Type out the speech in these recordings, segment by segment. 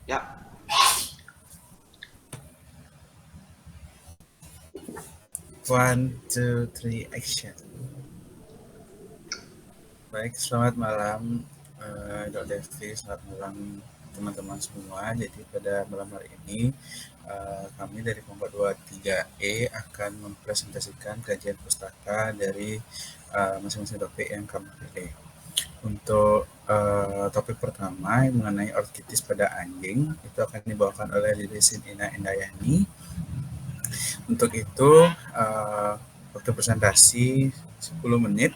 Ya, 1, 2, 3, action. Baik, selamat malam Dok Devi, selamat malam teman-teman semua. Jadi pada malam hari ini kami dari kelompok 23E akan mempresentasikan kajian pustaka dari masing-masing topik yang kami pilih. Untuk topik pertama yang mengenai orkitis pada anjing itu akan dibawakan oleh Lilisin Ina Indayani. Untuk itu waktu presentasi 10 menit.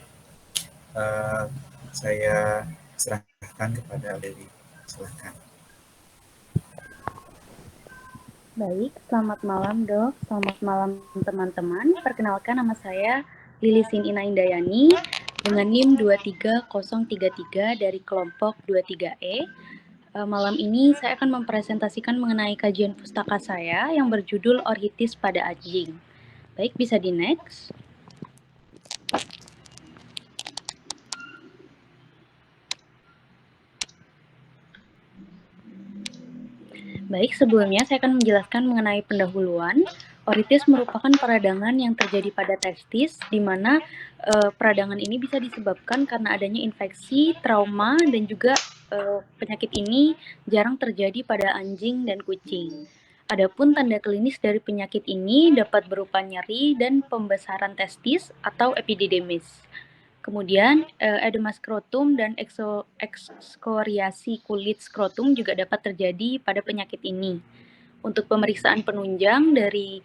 Saya serahkan kepada Dewi. Silakan. Baik, selamat malam Dok, selamat malam teman-teman. Perkenalkan nama saya Lilisin Ina Indayani dengan NIM 23033 dari kelompok 23E. Malam ini saya akan mempresentasikan mengenai kajian pustaka saya yang berjudul Orhitis pada Anjing. Baik, bisa di next. Baik, sebelumnya saya akan menjelaskan mengenai pendahuluan. Orhitis merupakan peradangan yang terjadi pada testis, di mana peradangan ini bisa disebabkan karena adanya infeksi, trauma, dan juga penyakit ini jarang terjadi pada anjing dan kucing. Adapun tanda klinis dari penyakit ini dapat berupa nyeri dan pembesaran testis atau epididymis. Kemudian edema skrotum dan ekskoriasi kulit skrotum juga dapat terjadi pada penyakit ini. Untuk pemeriksaan penunjang dari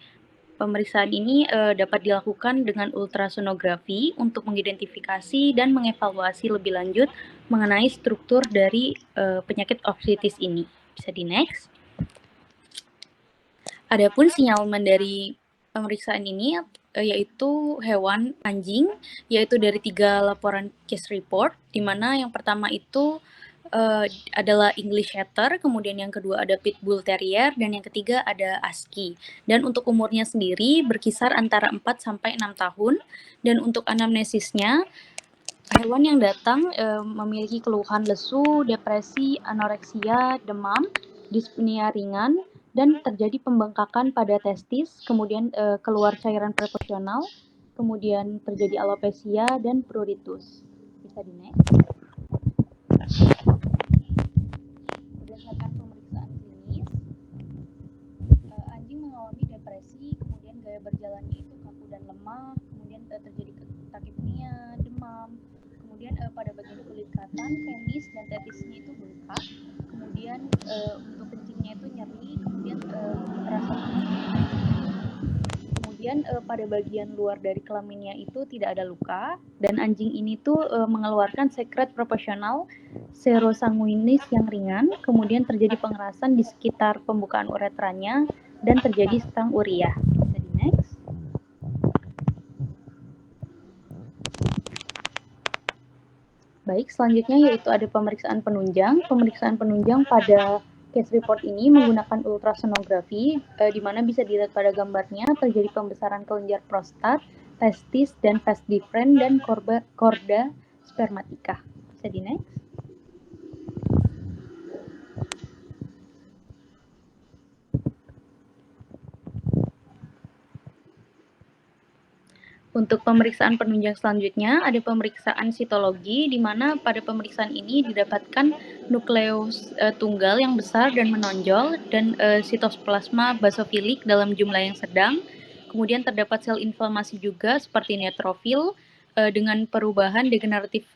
pemeriksaan ini dapat dilakukan dengan ultrasonografi untuk mengidentifikasi dan mengevaluasi lebih lanjut mengenai struktur dari penyakit orhitis ini. Bisa di next. Adapun sinyalemen dari pemeriksaan ini yaitu hewan anjing, yaitu dari 3 laporan case report, di mana yang pertama itu adalah English Setter, kemudian yang kedua ada Pitbull Terrier, dan yang ketiga ada Husky. Dan untuk umurnya sendiri berkisar antara 4 sampai 6 tahun, dan untuk anamnesisnya hewan yang datang memiliki keluhan lesu, depresi, anoreksia, demam, dyspnea ringan, dan terjadi pembengkakan pada testis, kemudian keluar cairan proporsional, kemudian terjadi alopecia dan pruritus. Bisa di next. Berdasarkan pemeriksaan klinis, anjing mengalami depresi, kemudian gaya berjalannya itu kaku dan lemah, kemudian terjadi takipnia, demam, kemudian pada bagian kulit katan, penis dan tetisnya itu bengkak, kemudian untuk kencingnya itu nyeri, kemudian terasa panas, kemudian pada bagian luar dari kelaminnya itu tidak ada luka, dan anjing ini tuh mengeluarkan sekret proporsional serosanguinis yang ringan, kemudian terjadi pengerasan di sekitar pembukaan uretranya dan terjadi stang uria. Bisa di next. Baik, selanjutnya yaitu ada pemeriksaan penunjang. Pemeriksaan penunjang pada case report ini menggunakan ultrasonografi, di mana bisa dilihat pada gambarnya terjadi pembesaran kelenjar prostat, testis, dan vas deferens dan korda spermatika. Bisa di next. Untuk pemeriksaan penunjang selanjutnya, ada pemeriksaan sitologi, di mana pada pemeriksaan ini didapatkan nukleus tunggal yang besar dan menonjol, dan sitosplasma basofilik dalam jumlah yang sedang. Kemudian terdapat sel inflamasi juga seperti neutrofil, dengan perubahan degeneratif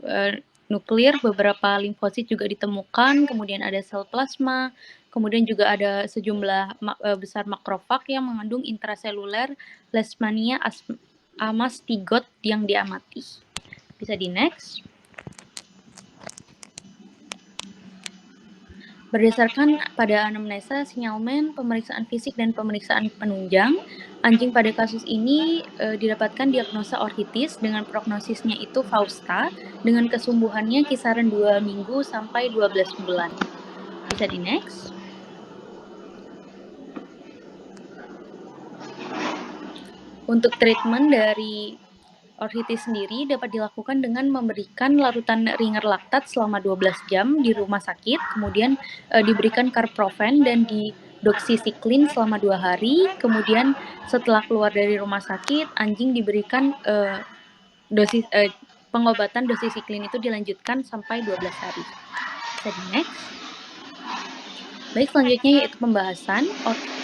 nuklir, beberapa limfosit juga ditemukan, kemudian ada sel plasma, kemudian juga ada sejumlah besar makrofag yang mengandung intraseluler leishmania amastigot yang diamati. Bisa di next. Berdasarkan pada anamnesa, sinyalmen, pemeriksaan fisik, dan pemeriksaan penunjang, anjing pada kasus ini didapatkan diagnosa orhitis dengan prognosisnya itu Fausta, dengan kesumbuhannya kisaran 2 minggu sampai 12 bulan. Bisa di next. Untuk treatment dari Orhitis sendiri dapat dilakukan dengan memberikan larutan ringer laktat selama 12 jam di rumah sakit, kemudian diberikan carprofen dan didoksisiklin selama 2 hari, kemudian setelah keluar dari rumah sakit, anjing diberikan pengobatan doksisiklin itu dilanjutkan sampai 12 hari. Bisa di next. Baik, selanjutnya yaitu pembahasan.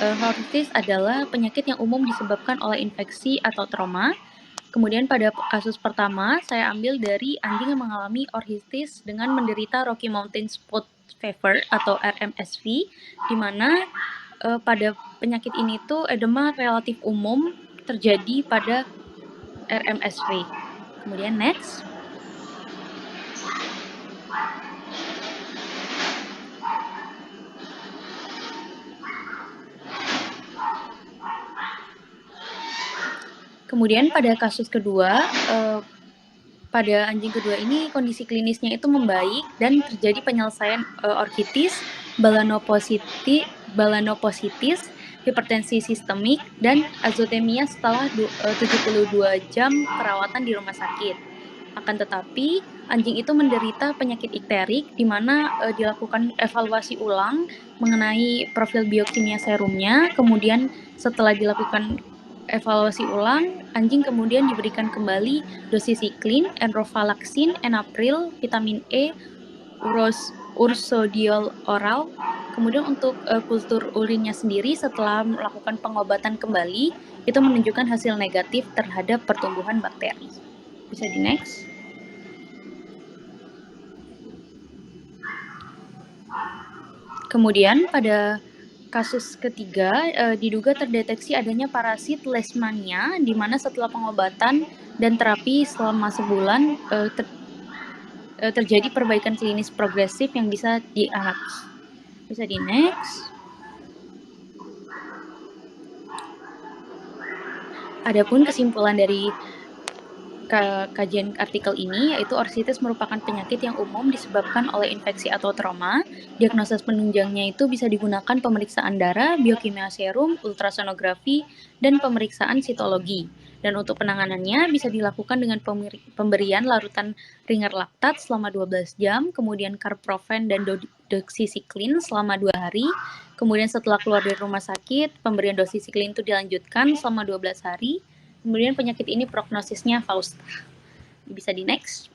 Orhitis adalah penyakit yang umum disebabkan oleh infeksi atau trauma. Kemudian pada kasus pertama, saya ambil dari anjing yang mengalami orhitis dengan menderita Rocky Mountain Spot Fever atau RMSV, di mana pada penyakit ini tuh edema relatif umum terjadi pada RMSV. Kemudian next. Kemudian pada kasus kedua, pada anjing kedua ini kondisi klinisnya itu membaik dan terjadi penyelesaian orhitis, balanopositis, hipertensi sistemik, dan azotemia setelah 72 jam perawatan di rumah sakit. Akan tetapi, anjing itu menderita penyakit ikterik, di mana dilakukan evaluasi ulang mengenai profil biokimia serumnya, kemudian setelah dilakukan evaluasi ulang, anjing kemudian diberikan kembali doxycycline, enrofalaksin, enalapril, vitamin E, ursodiol oral. Kemudian untuk kultur urinnya sendiri setelah melakukan pengobatan kembali, itu menunjukkan hasil negatif terhadap pertumbuhan bakteri. Bisa di next. Kemudian pada kasus ketiga, diduga terdeteksi adanya parasit leishmania, di mana setelah pengobatan dan terapi selama sebulan terjadi perbaikan klinis progresif yang bisa dialami. Bisa di next. Adapun kesimpulan dari kajian artikel ini yaitu orsitis merupakan penyakit yang umum disebabkan oleh infeksi atau trauma. Diagnosis penunjangnya itu bisa digunakan pemeriksaan darah, biokimia serum, ultrasonografi, dan pemeriksaan sitologi. Dan untuk penanganannya bisa dilakukan dengan pemberian larutan ringer laktat selama 12 jam, kemudian carprofen dan doxycycline selama 2 hari. Kemudian setelah keluar dari rumah sakit, pemberian doxycycline itu dilanjutkan selama 12 hari. Kemudian penyakit ini prognosisnya Fausta. Bisa di next.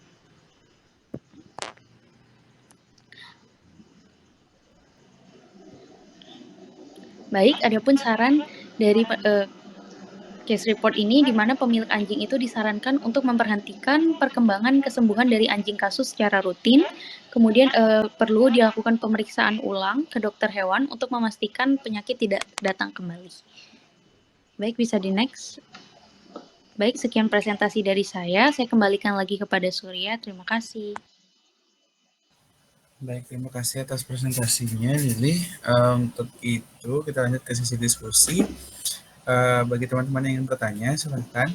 Baik, adapun saran dari case report ini di mana pemilik anjing itu disarankan untuk memperhatikan perkembangan kesembuhan dari anjing kasus secara rutin. Kemudian perlu dilakukan pemeriksaan ulang ke dokter hewan untuk memastikan penyakit tidak datang kembali. Baik, bisa di next. Baik, sekian presentasi dari saya. Saya kembalikan lagi kepada Surya. Terima kasih. Baik, terima kasih atas presentasinya, Lili. Untuk itu, kita lanjut ke sesi diskusi. Bagi teman-teman yang ingin bertanya, silahkan.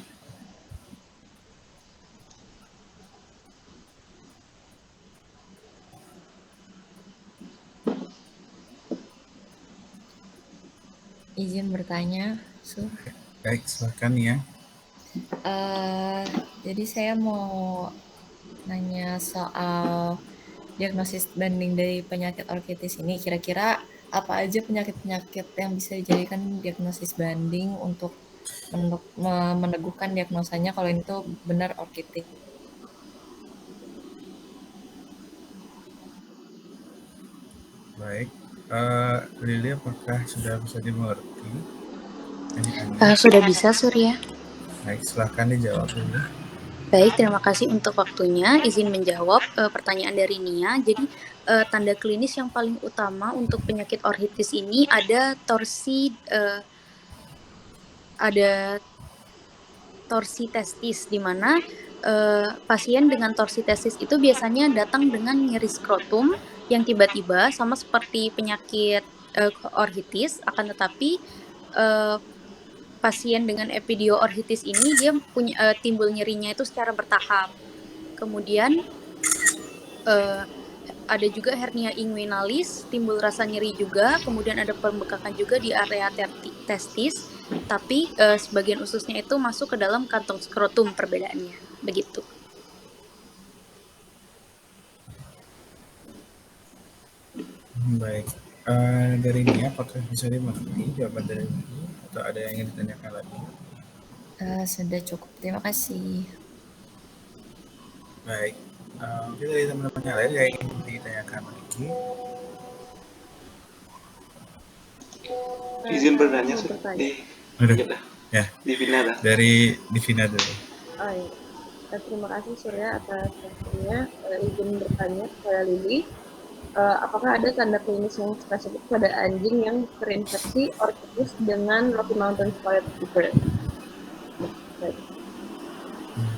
Izin bertanya, Sur. Baik, silahkan ya. Jadi saya mau nanya soal diagnosis banding dari penyakit orkitis ini. Kira-kira apa aja penyakit-penyakit yang bisa dijadikan diagnosis banding untuk meneguhkan diagnosanya kalau ini tuh benar orkitis? Baik, Lili, apakah sudah bisa dimengerti? Sudah bisa, Surya. Baik, silahkan dijawab dulu. Baik, terima kasih untuk waktunya. Izin menjawab pertanyaan dari Nia. Jadi, tanda klinis yang paling utama untuk penyakit orhitis ini ada torsi testis, di mana pasien dengan torsi testis itu biasanya datang dengan nyeri skrotum yang tiba-tiba, sama seperti penyakit orhitis. Akan tetapi pasien dengan epidioorhitis ini dia punya timbul nyerinya itu secara bertahap. Kemudian ada juga hernia inguinalis, timbul rasa nyeri juga. Kemudian ada pembekakan juga di area testis. tapi sebagian ususnya itu masuk ke dalam kantong skrotum perbedaannya, begitu. Baik. Dari ini apakah bisa dimengerti jawaban dari ini atau ada yang ingin ditanyakan lagi? Sudah cukup, terima kasih. Baik. Mungkin dari teman-teman yang lain yang ingin ditanyakan lagi. Izin bertanya, Mau bertanya. Aduh, Iya dah. ya. Divina dah. Dari Divina dulu. Oh iya. Terima kasih Surya atas waktunya. Izin bertanya kepada Lili, apakah ada tanda klinis yang spesifik pada anjing yang terinfeksi ortitis dengan Rocky Mountain Spotted Fever? Baik.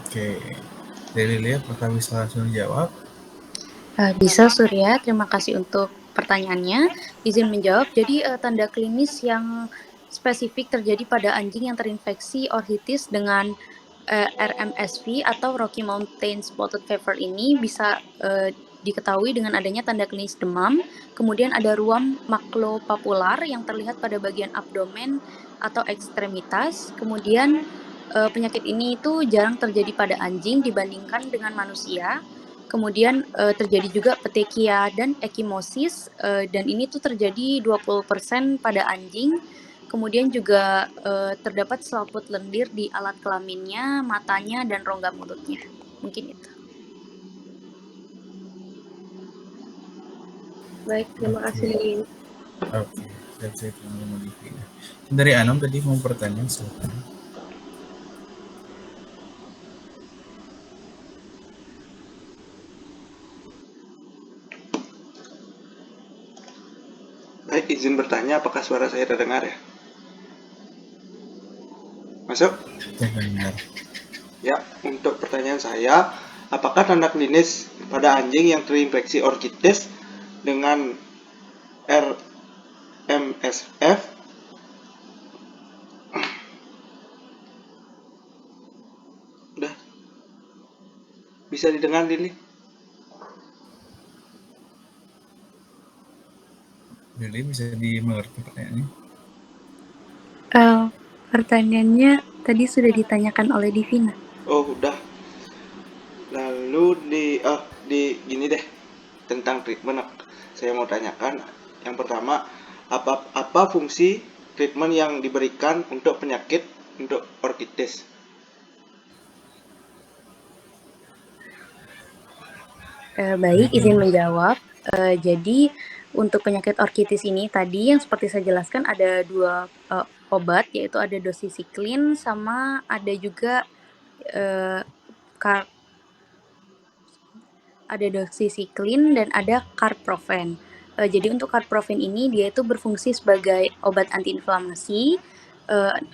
Oke. Dari Lili apakah bisa langsung dijawab? Bisa Surya, terima kasih untuk pertanyaannya. Izin menjawab, jadi tanda klinis yang spesifik terjadi pada anjing yang terinfeksi ortitis dengan RMSV atau Rocky Mountain Spotted Fever ini bisa diketahui dengan adanya tanda klinis demam, kemudian ada ruam maklopapular yang terlihat pada bagian abdomen atau ekstremitas, kemudian penyakit ini itu jarang terjadi pada anjing dibandingkan dengan manusia. Kemudian terjadi juga petekia dan ekimosis, dan ini tuh terjadi 20% pada anjing. Kemudian juga terdapat selaput lendir di alat kelaminnya, matanya, dan rongga mulutnya. Mungkin itu. Baik, terima kasih Lili. Oke, that's it teman-teman Divina. Dari Anom tadi mau bertanya, silakan. Baik, izin bertanya apakah suara saya terdengar ya? Masuk? Dengar. Ya, untuk pertanyaan saya, apakah tanda klinis pada anjing yang terinfeksi ortitis dengan RMSF udah bisa didengar Lili? Lili bisa dimengerti pertanyaannya? Pertanyaannya tadi sudah ditanyakan oleh Divina. Oh, udah. Lalu di gini deh, tentang treatment saya mau tanyakan. Yang pertama, apa fungsi treatment yang diberikan untuk penyakit untuk ortitis? Baik, izin menjawab. Jadi untuk penyakit ortitis ini tadi yang seperti saya jelaskan ada dua obat, yaitu ada doxycycline sama ada juga ada doxycycline dan ada carprofen. Jadi untuk carprofen ini dia itu berfungsi sebagai obat antiinflamasi,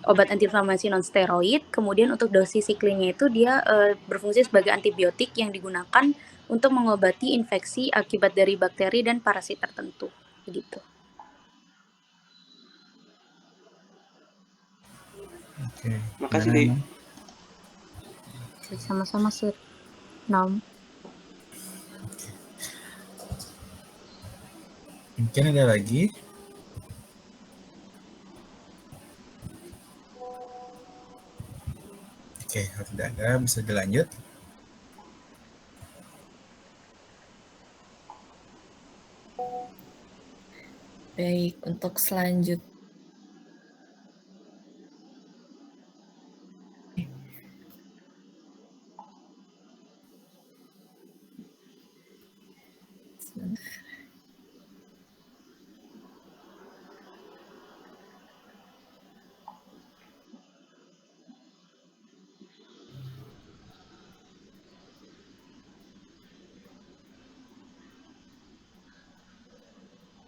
obat antiinflamasi non steroid. Kemudian untuk doxycycline-nya itu dia berfungsi sebagai antibiotik yang digunakan untuk mengobati infeksi akibat dari bakteri dan parasit tertentu. Begitu. Oke. Makasih, Gimana, Di. Anom? Sama-sama, Sir. Nom. Mungkin ada lagi? Oke, kalau tidak ada bisa dilanjut. Baik, untuk selanjutnya.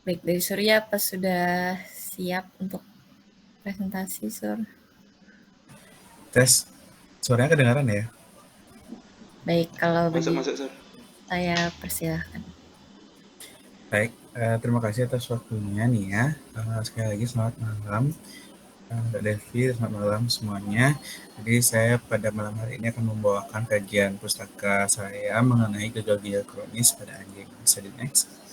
Baik, dari Surya apa sudah siap untuk presentasi, Sur? Tes. Suaranya kedengaran ya? Baik, kalau begitu Masuk, Sir. saya persilahkan. Baik, terima kasih atas waktunya nih ya. Sekali lagi selamat malam. Mbak Devi, selamat malam semuanya. Jadi saya pada malam hari ini akan membawakan kajian pustaka saya mengenai gagal ginjal kronis pada anjing. Bisa di next.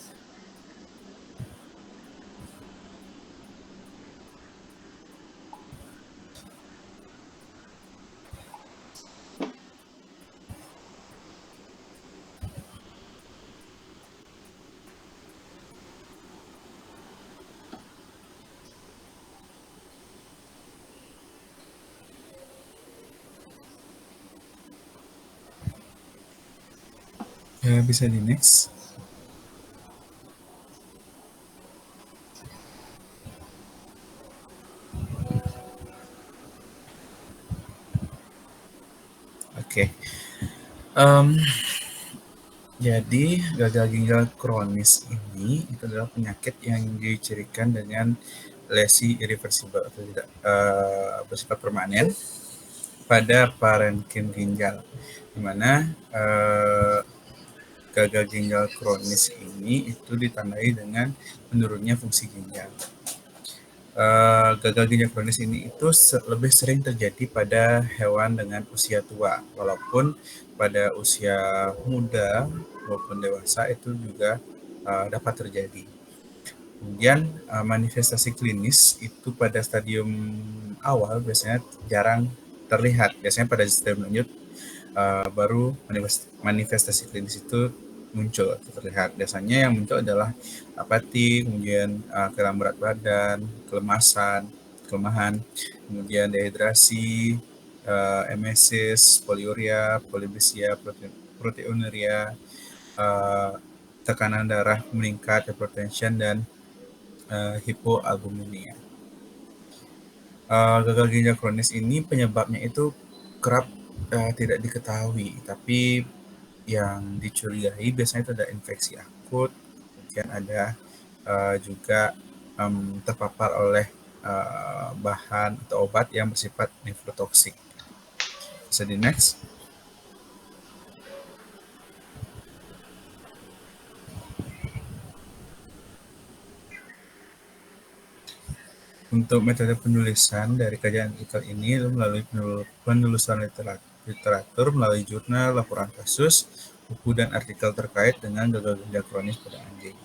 Bisa di next. Oke. Jadi gagal ginjal kronis ini itu adalah penyakit yang dicirikan dengan lesi irreversibel atau tidak bersifat permanen pada parenkim ginjal, di mana gagal ginjal kronis ini itu ditandai dengan menurunnya fungsi ginjal. Gagal ginjal kronis ini itu lebih sering terjadi pada hewan dengan usia tua, walaupun pada usia muda maupun dewasa itu juga dapat terjadi. Kemudian manifestasi klinis itu pada stadium awal biasanya jarang terlihat. Biasanya pada stadium lanjut baru manifestasi klinis itu muncul atau terlihat. Biasanya yang muncul adalah apati, kemudian kehilangan berat badan, kelemahan, kemudian dehidrasi, emesis, poliuria, polipsia, proteinuria, tekanan darah meningkat, hypertension, dan hipoalbuminemia. Gagal ginjal kronis ini penyebabnya itu kerap tidak diketahui, tapi yang dicurigai biasanya itu ada infeksi akut, kemudian ada juga terpapar oleh bahan atau obat yang bersifat nefrotoksik. Bisa di next. Untuk metode penulisan dari kajian artikel ini melalui penelusuran literatur melalui jurnal, laporan kasus, buku, dan artikel terkait dengan gagal ginjal kronis pada anjing.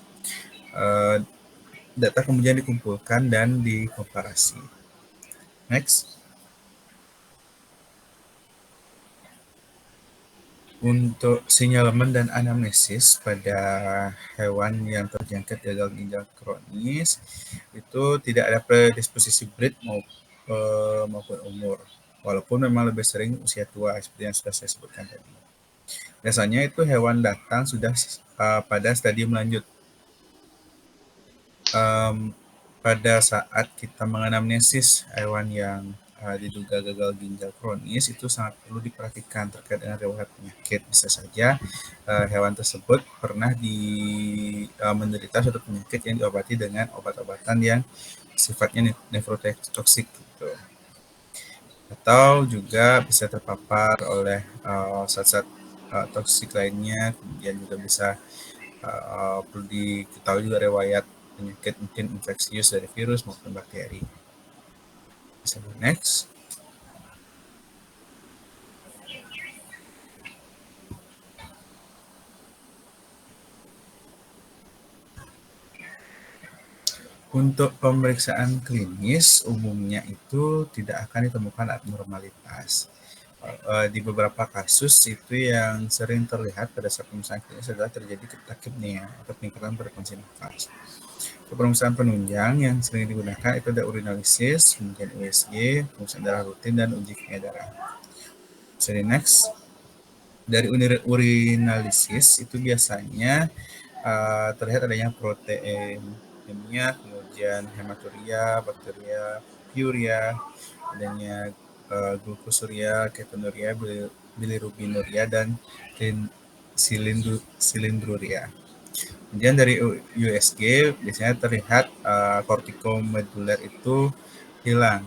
Data kemudian dikumpulkan dan dikomparasi. Next. Untuk sinyalemen dan anamnesis pada hewan yang terjangkit gagal ginjal kronis itu tidak ada predisposisi breed maupun umur, walaupun memang lebih sering usia tua seperti yang sudah saya sebutkan tadi. Biasanya itu hewan datang sudah pada stadium lanjut. Pada saat kita menganamnesis hewan yang diduga gagal ginjal kronis itu sangat perlu diperhatikan terkait dengan riwayat penyakit. Bisa saja hewan tersebut pernah menderita suatu penyakit yang diobati dengan obat-obatan yang sifatnya nefrotoksik gitu. Atau juga bisa terpapar oleh zat-zat toksik lainnya, kemudian juga bisa perlu diketahui juga riwayat penyakit mungkin infeksius dari virus maupun bakteri. Bisa next. Untuk pemeriksaan klinis umumnya itu tidak akan ditemukan abnormalitas. Di beberapa kasus itu yang sering terlihat pada saat pemeriksaan klinis adalah terjadi takipnea atau peningkatan frekuensi nafas. Pemeriksaan penunjang yang sering digunakan itu ada urinalisis, kemudian USG, pemeriksaan darah rutin, dan uji kimia darah. Bisa di next. Dari urinalisis itu biasanya terlihat adanya proteinemia, kemudian hematuria, bakteria, piuria, adanya glukosuria, ketonuria, bilirubinuria, dan silindruria. Kemudian dari USG biasanya terlihat kortikomedular itu hilang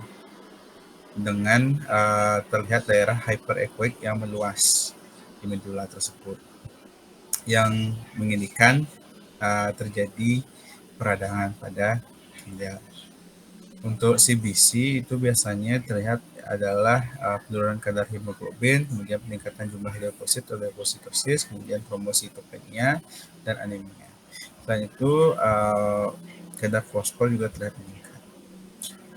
dengan terlihat daerah hyperechoic yang meluas di medula tersebut yang mengindikan terjadi peradangan pada ginjal. Untuk CBC itu biasanya terlihat adalah penurunan kadar hemoglobin, kemudian peningkatan jumlah leukosit atau leukositosis, kemudian trombositopenia, dan anemia. Selain itu kadar fosfor juga terlihat meningkat.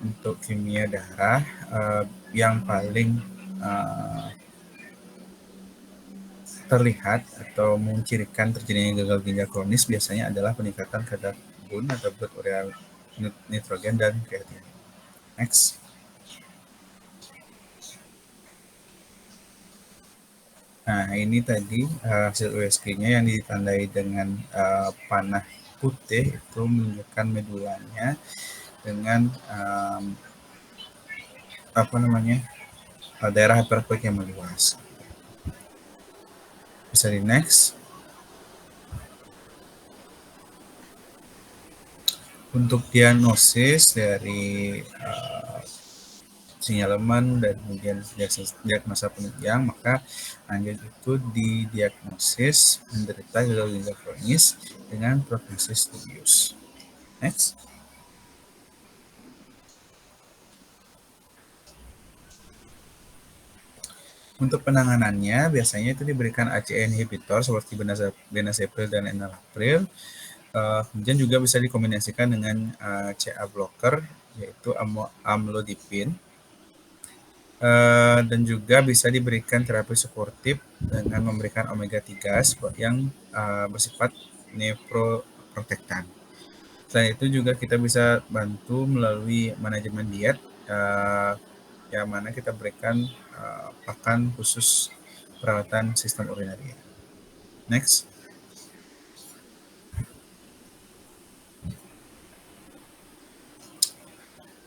Untuk kimia darah yang paling terlihat atau mencirikan terjadinya gagal ginjal kronis biasanya adalah peningkatan kadar BUN atau blood urea nitrogen dan kreatin. Next. Nah, ini tadi hasil USG-nya yang ditandai dengan panah putih itu menunjukkan medulanya dengan daerah hipertropik yang meluas. Bisa di next. Untuk diagnosis dari sinyalemen dan kemudian diagnosa penunjang, maka lanjut itu didiagnosis menderita gagal ginjal kronis dengan prognosis dubius. Next. Untuk penanganannya biasanya itu diberikan ACE inhibitor seperti benazepril dan enalapril. Kemudian juga bisa dikombinasikan dengan CA blocker yaitu amlodipin. Dan juga bisa diberikan terapi suportif dengan memberikan omega 3 yang bersifat nephroprotectant. Selain itu juga kita bisa bantu melalui manajemen diet yang mana kita berikan pakan khusus perawatan sistem urinaria. Next.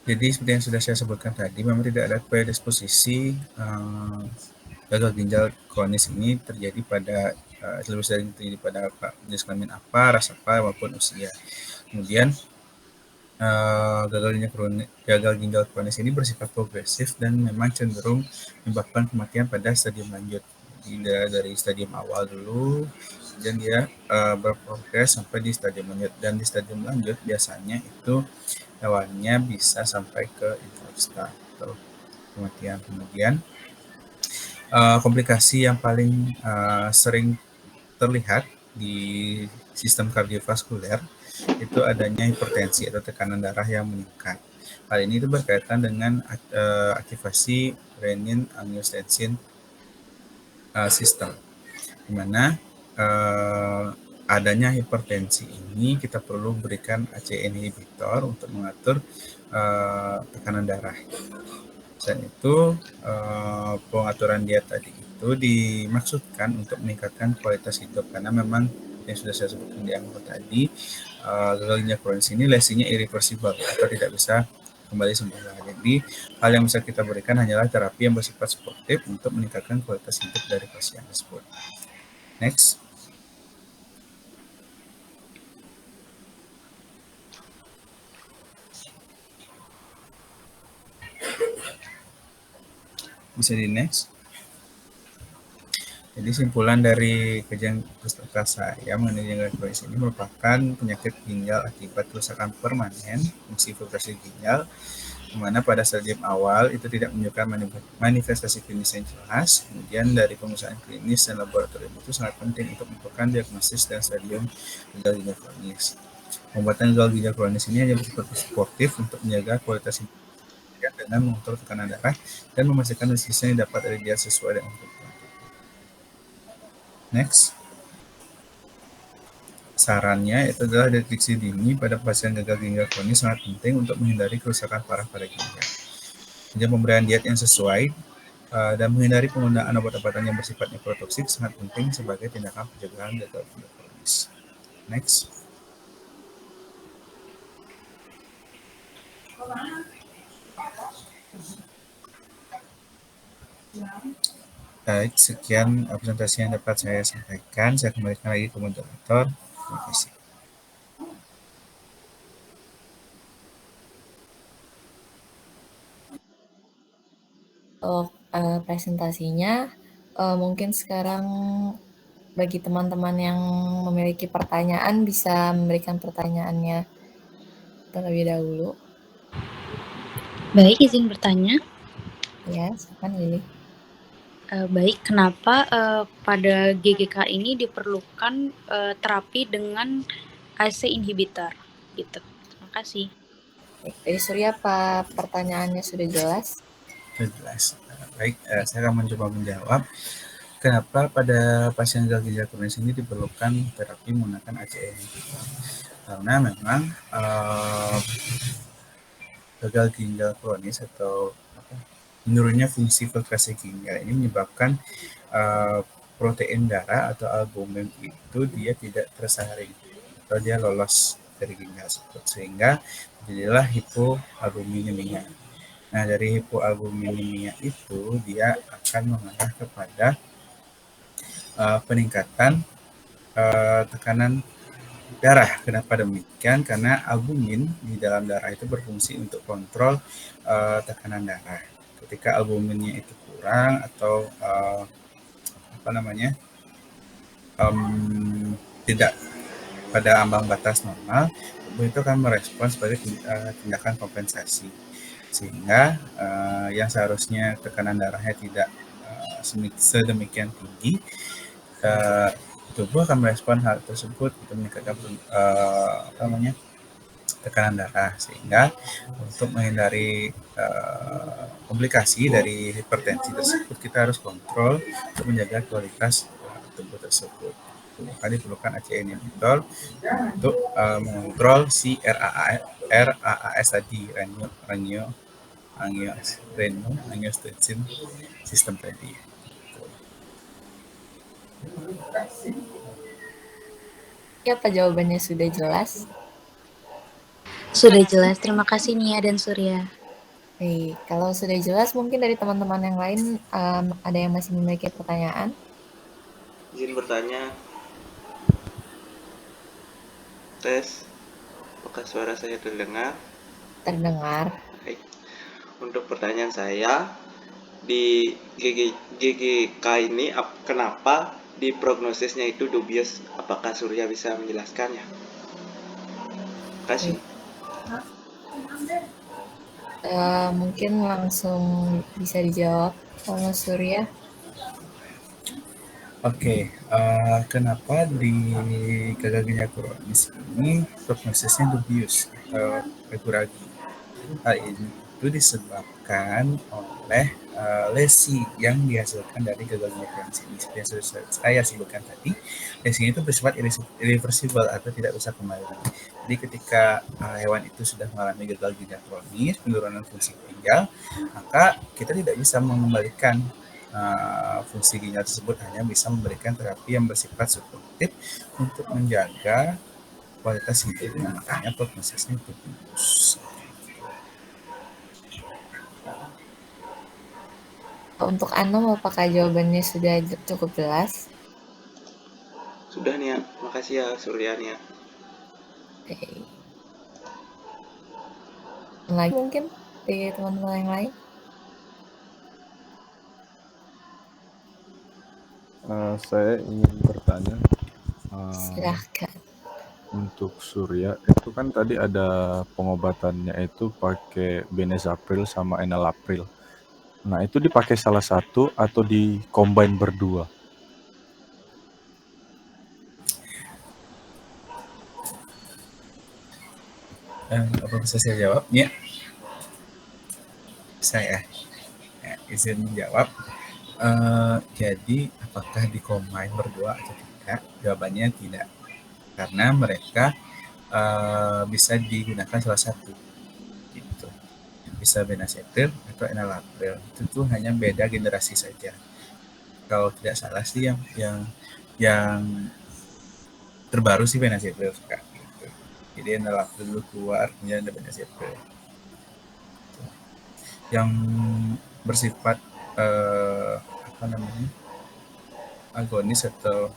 Jadi seperti yang sudah saya sebutkan tadi, memang tidak ada predisposisi gagal ginjal kronis ini terjadi pada lebih sering terjadi pada jenis kelamin apa, ras apa, maupun usia. Kemudian gagal ginjal kronis ini bersifat progresif dan memang cenderung menyebabkan kematian pada stadium lanjut. Jadi dari stadium awal dulu, dan dia berprogres sampai di stadium lanjut. Dan di stadium lanjut biasanya itu hewannya bisa sampai ke infarksi atau kematian. Kemudian komplikasi yang paling sering terlihat di sistem kardiovaskuler itu adanya hipertensi atau tekanan darah yang meningkat. Hal ini itu berkaitan dengan aktivasi renin angiotensin sistem, di mana adanya hipertensi ini kita perlu berikan ACE inhibitor untuk mengatur tekanan darah. Dan itu pengaturan diet tadi itu dimaksudkan untuk meningkatkan kualitas hidup, karena memang yang sudah saya sebutkan di awal tadi, gagal ginjal kronis ini lesinya irreversible atau tidak bisa kembali sembuh. Jadi hal yang bisa kita berikan hanyalah terapi yang bersifat suportif untuk meningkatkan kualitas hidup dari pasien tersebut. Next. Bisa di next. Jadi simpulan dari kajian peserta saya mengenai gagal kronis ini merupakan penyakit ginjal akibat kerusakan permanen fungsi filtrasi ginjal, di mana pada stadium awal itu tidak menunjukkan manifestasi klinis yang jelas. Kemudian dari pemeriksaan klinis dan laboratorium itu sangat penting untuk melakukan diagnosis dan stadium gagal ginjal kronis. Pengobatan gagal ginjal kronis ini hanya bersifat suportif untuk menjaga kualitas hidup dengan mengontrol tekanan darah dan memastikan resisten dapat dari dia sesuai dengan kebutuhan. Next. Sarannya itu adalah deteksi dini pada pasien gagal ginjal kronis sangat penting untuk menghindari kerusakan parah pada ginjal. Kemudian pemberian diet yang sesuai dan menghindari penggunaan obat-obatan yang bersifat nephrotoksik sangat penting sebagai tindakan pencegahan gagal ginjal kronis. Next. Baik, sekian presentasi yang dapat saya sampaikan. Saya kembalikan lagi ke moderator. Terima kasih. Presentasinya mungkin sekarang bagi teman-teman yang memiliki pertanyaan bisa memberikan pertanyaannya terlebih dahulu. Baik, izin bertanya. Ya, silakan Lili. Baik, kenapa pada GGK ini diperlukan terapi dengan ACE inhibitor gitu? Terima kasih. Baik, dari Surya, Pak, pertanyaannya sudah jelas? Sudah jelas. Baik, saya akan mencoba menjawab. Kenapa pada pasien gagal ginjal kronis ini diperlukan terapi menggunakan ACE inhibitor? Karena memang gagal ginjal kronis atau menurunnya fungsi filtrasi ginjal ini menyebabkan protein darah atau albumin itu dia tidak tersaring atau dia lolos dari ginjal tersebut, sehingga jadilah hipoalbuminemia. Nah, dari hipoalbuminemia itu dia akan mengarah kepada peningkatan tekanan darah. Kenapa demikian? Karena albumin di dalam darah itu berfungsi untuk kontrol tekanan darah. Ketika albuminnya itu kurang atau tidak pada ambang batas normal, tubuh itu akan merespons sebagai tindakan kompensasi, sehingga yang seharusnya tekanan darahnya tidak sedemikian tinggi, tubuh akan merespon hal tersebut untuk meningkatkan tekanan darah, sehingga untuk menghindari komplikasi dari hipertensi tersebut kita harus kontrol untuk menjaga kualitas tubuh tersebut. Maka diperlukan ACE inhibitor untuk mengontrol si RAAS tadi, angiotensin sistem tadi. Ya, apa jawabannya sudah jelas? Sudah jelas. Terima kasih Nia dan Surya. Baik, kalau sudah jelas mungkin dari teman-teman yang lain ada yang masih memiliki pertanyaan? Izin bertanya. Tes. Apakah suara saya terdengar? Terdengar. Baik. Untuk pertanyaan saya, di GGK ini kenapa di prognosisnya itu dubious? Apakah Surya bisa menjelaskannya? Terima kasih. Mungkin langsung bisa dijawab sama Surya. Oke, kenapa di gagal ginjal kronis ini prognosisnya dubious atau ragu-ragu? Hal ini itu disebabkan oleh lesi yang dihasilkan dari gagal ginjal kronis ini. Seperti yang sudah saya sebutkan tadi, lesi itu bersifat irreversible atau tidak bisa kembali. Jadi ketika hewan itu sudah mengalami gagal ginjal kronis, penurunan fungsi ginjal, maka kita tidak bisa mengembalikan fungsi ginjal tersebut, hanya bisa memberikan terapi yang bersifat suportif untuk menjaga kualitas hidupnya. Makanya prognosisnya bagus. Untuk Anom, apakah jawabannya sudah cukup jelas? Sudah Nia, makasih ya Surya Nia. Oke. Lagi mungkin dari teman-teman yang lain? Saya ingin bertanya, Silahkan. untuk Surya itu kan tadi ada pengobatannya itu pakai benezapril sama enalapril. Nah itu dipakai salah satu atau di combine berdua? Apa bisa saya jawab? Ya, saya izin menjawab. Jadi apakah di combine berdua atau tidak? Jawabannya tidak, karena mereka bisa digunakan salah satu, gitu. Bisa benazepril atau enalapril, itu tuh hanya beda generasi saja. Kalau tidak salah sih yang terbaru sih benazepril Kak, gitu. Jadi enalapril dulu keluar, kemudian ada benazepril yang bersifat agonis atau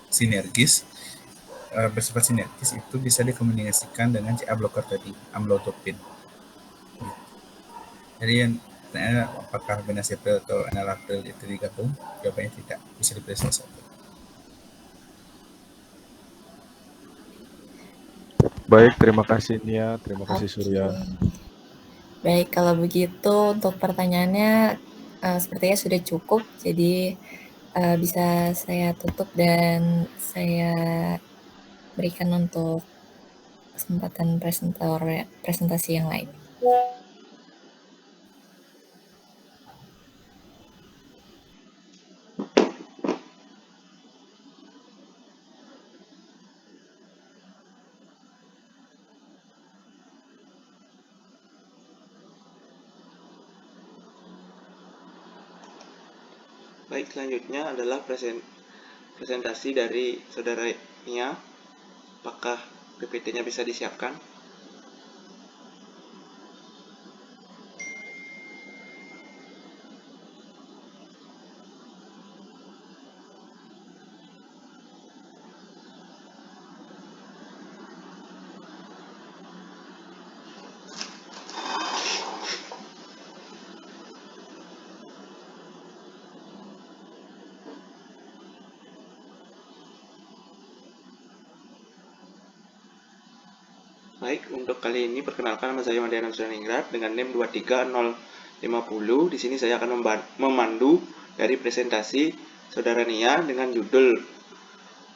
sinergis. Bersifat sinergis itu bisa dikomunikasikan dengan CA blocker tadi, amlodipine. Jadi yang apakah benazepril atau enalapril itu digabung? Jawabannya tidak, bisa dipilih salah satu. Baik, terima kasih Nia, terima kasih Surya. Baik, kalau begitu untuk pertanyaannya sepertinya sudah cukup, jadi bisa saya tutup dan saya berikan untuk kesempatan presentasi yang lain. Baik, selanjutnya adalah presentasi dari saudara Nia. Apakah PPT-nya bisa disiapkan? Baik, untuk kali ini perkenalkan nama saya Madhyana Suraningrat dengan NIM 23050. Di sini saya akan memandu dari presentasi saudara Nia dengan judul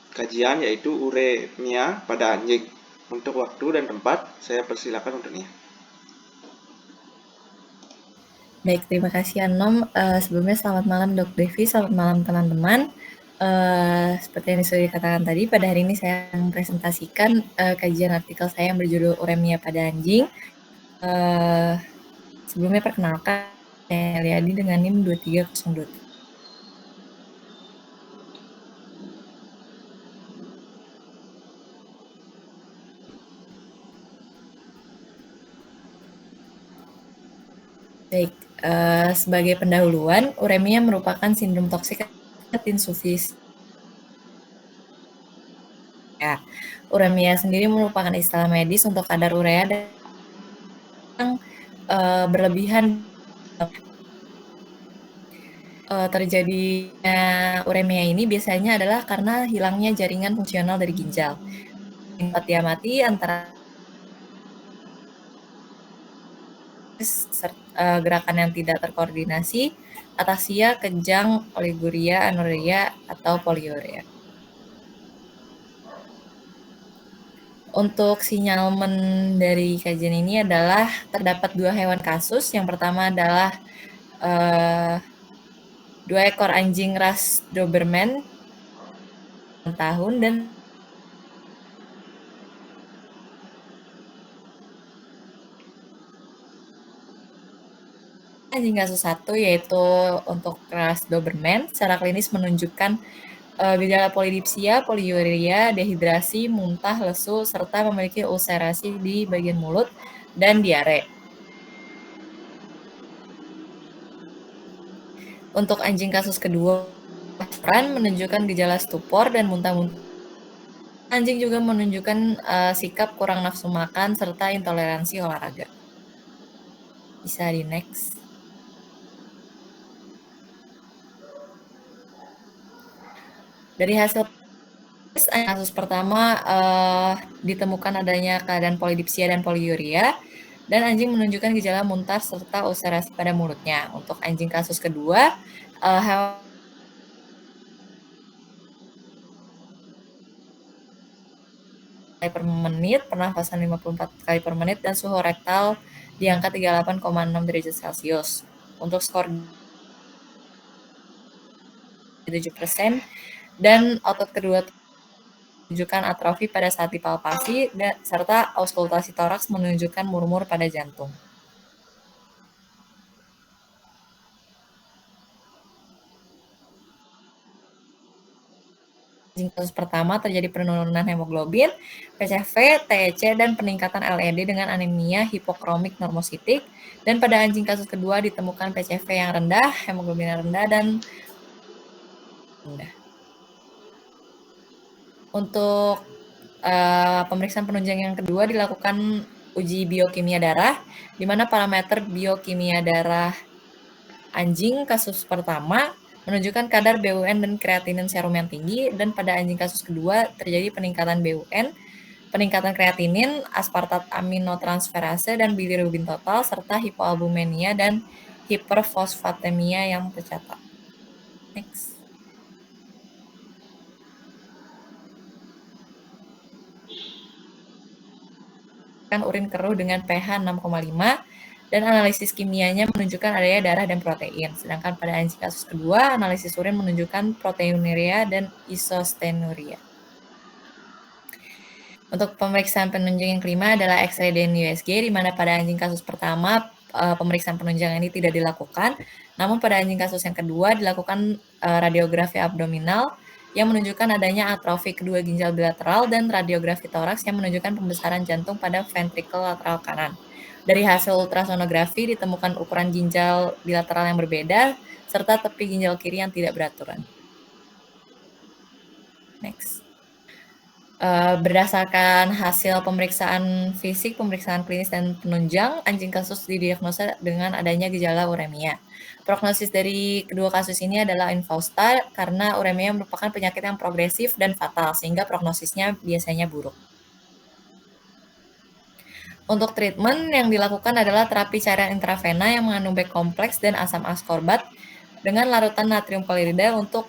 kajian yaitu uremia pada anjing. Untuk waktu dan tempat saya persilakan untuk Nia. Baik, terima kasih Anom. Sebelumnya selamat malam Dok Devi, selamat malam teman-teman. Seperti yang sudah dikatakan tadi, pada hari ini saya mempresentasikan kajian artikel saya yang berjudul Uremia pada Anjing. Sebelumnya perkenalkan, saya Liadi dengan NIM 2302. Baik, sebagai pendahuluan, uremia merupakan sindrom toksik insufis. Ya, uremia sendiri merupakan istilah medis untuk kadar urea yang berlebihan. Terjadinya uremia ini biasanya adalah karena hilangnya jaringan fungsional dari ginjal. Mati antara gerakan yang tidak terkoordinasi, ataxia, kejang, oliguria, anuria, atau poliuria. Untuk sinyalmen dari kajian ini adalah terdapat 2 hewan kasus. Yang pertama adalah 2 ekor anjing ras Doberman tahun dan anjing kasus 1 yaitu untuk ras Doberman secara klinis menunjukkan gejala polidipsia, poliuria, dehidrasi, muntah, lesu, serta memiliki ulserasi di bagian mulut dan diare. Untuk anjing kasus kedua, menunjukkan gejala stupor dan muntah-muntah. Anjing juga menunjukkan sikap kurang nafsu makan serta intoleransi olahraga. Bisa di next. Dari hasil kasus pertama ditemukan adanya keadaan polidipsia dan poliuria, dan anjing menunjukkan gejala muntah serta ulserasi pada mulutnya. Untuk anjing kasus kedua, kali per menit, pernafasan 54 kali per menit, dan suhu rektal di angka 38,6 derajat Celcius. Untuk skor 7%, dan otot kedua menunjukkan atrofi pada saat dipalpasi, serta auskultasi toraks menunjukkan murmur pada jantung. Anjing kasus pertama terjadi penurunan hemoglobin, PCV, TEC, dan peningkatan LED dengan anemia hipokromik normositik. Dan pada anjing kasus kedua ditemukan PCV yang rendah, hemoglobin yang rendah, dan rendah. Untuk pemeriksaan penunjang yang kedua dilakukan uji biokimia darah, di mana parameter biokimia darah anjing kasus pertama menunjukkan kadar BUN dan kreatinin serum yang tinggi, dan pada anjing kasus kedua terjadi peningkatan BUN, peningkatan kreatinin, aspartat aminotransferase, dan bilirubin total, serta hipoalbumenia dan hiperfosfatemia yang tercatat. Next. Urin keruh dengan pH 6,5 dan analisis kimianya menunjukkan adanya darah dan protein. Sedangkan pada anjing kasus kedua, analisis urin menunjukkan proteinuria dan isostenuria. Untuk pemeriksaan penunjang yang kelima adalah X-ray dan USG, di mana pada anjing kasus pertama pemeriksaan penunjang ini tidak dilakukan, namun pada anjing kasus yang kedua dilakukan radiografi abdominal yang menunjukkan adanya atrofi kedua ginjal bilateral dan radiografi toraks yang menunjukkan pembesaran jantung pada ventrikel lateral kanan. Dari hasil ultrasonografi ditemukan ukuran ginjal bilateral yang berbeda serta tepi ginjal kiri yang tidak beraturan. Next. Berdasarkan hasil pemeriksaan fisik, pemeriksaan klinis, dan penunjang, anjing kasus didiagnosa dengan adanya gejala uremia. Prognosis dari kedua kasus ini adalah infausta karena uremia merupakan penyakit yang progresif dan fatal, sehingga prognosisnya biasanya buruk. Untuk treatment yang dilakukan adalah terapi cairan intravena yang mengandung B kompleks dan asam askorbat dengan larutan natrium klorida untuk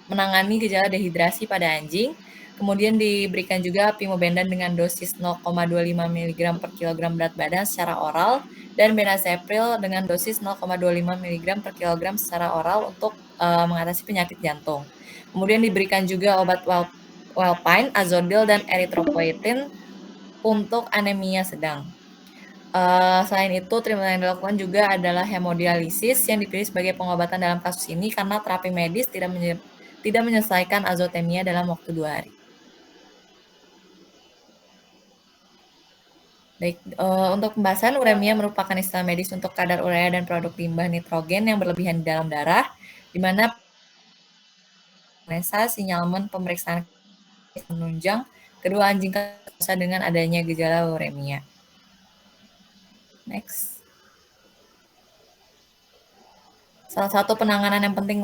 menangani gejala dehidrasi pada anjing. Kemudian diberikan juga pimobendan dengan dosis 0,25 mg per kilogram berat badan secara oral dan benazepril dengan dosis 0,25 mg per kilogram secara oral untuk mengatasi penyakit jantung. Kemudian diberikan juga obat Welpine, azodil, dan erythropoietin untuk anemia sedang. Selain itu, treatment yang dilakukan juga adalah hemodialisis yang dipilih sebagai pengobatan dalam kasus ini karena terapi medis tidak menyelesaikan azotemia dalam waktu 2 hari. Baik, untuk pembahasan, uremia merupakan istilah medis untuk kadar urea dan produk limbah nitrogen yang berlebihan di dalam darah, di mana sinyalemen pemeriksaan menunjang kedua anjing kasus dengan adanya gejala uremia. Next. Salah satu penanganan yang penting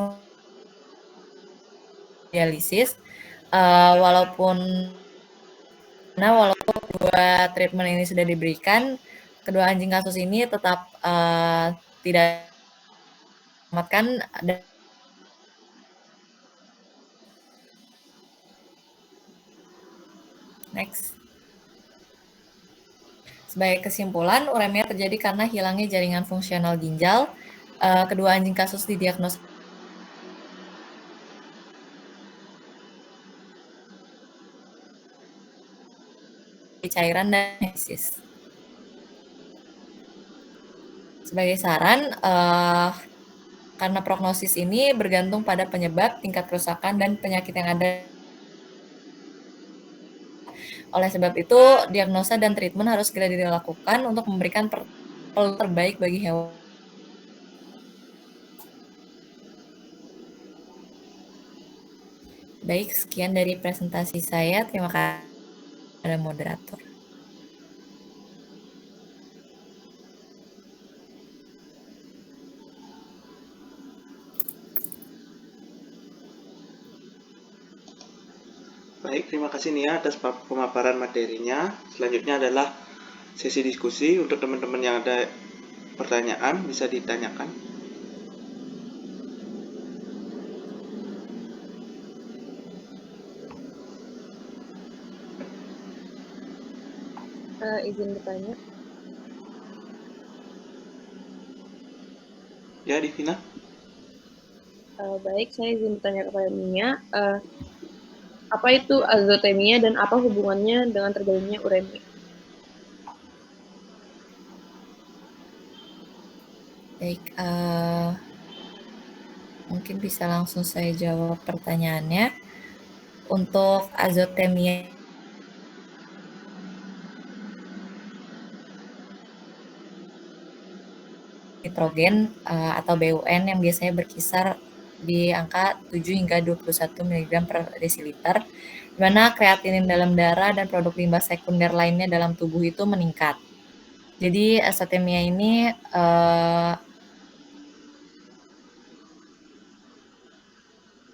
dialisis, walaupun dua treatment ini sudah diberikan, kedua anjing kasus ini tetap tidak selamatkan. Next. Sebagai kesimpulan, uremia terjadi karena hilangnya jaringan fungsional ginjal. Kedua anjing kasus didiagnosa cairan dan hesis. Sebagai saran, karena prognosis ini bergantung pada penyebab, tingkat kerusakan, dan penyakit yang ada. Oleh sebab itu, diagnosa dan treatment harus segera dilakukan untuk memberikan terbaik bagi hewan. Baik, sekian dari presentasi saya. Terima kasih kepada moderator. Baik, terima kasih Nia atas pemaparan materinya. Selanjutnya adalah sesi diskusi. Untuk teman-teman yang ada pertanyaan bisa ditanyakan. Izin bertanya. Ya, Divina. Baik, saya izin bertanya kepada Nia. Apa itu azotemia dan apa hubungannya dengan terjadinya uremia? Baik, mungkin bisa langsung saya jawab pertanyaannya. Untuk azotemia nitrogen atau BUN yang biasanya berkisar di angka 7 hingga 21 mg per desiliter, di mana kreatinin dalam darah dan produk limbah sekunder lainnya dalam tubuh itu meningkat. Jadi azotemia ini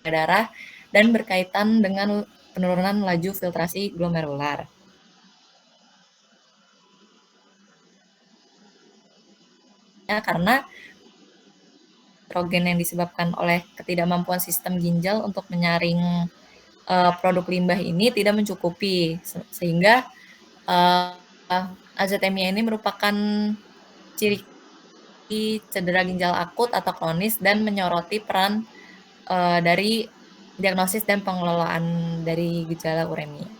darah dan berkaitan dengan penurunan laju filtrasi glomerular. Karena nitrogen yang disebabkan oleh ketidakmampuan sistem ginjal untuk menyaring produk limbah ini tidak mencukupi, sehingga azotemia ini merupakan ciri cedera ginjal akut atau kronis dan menyoroti peran dari diagnosis dan pengelolaan dari gejala uremia.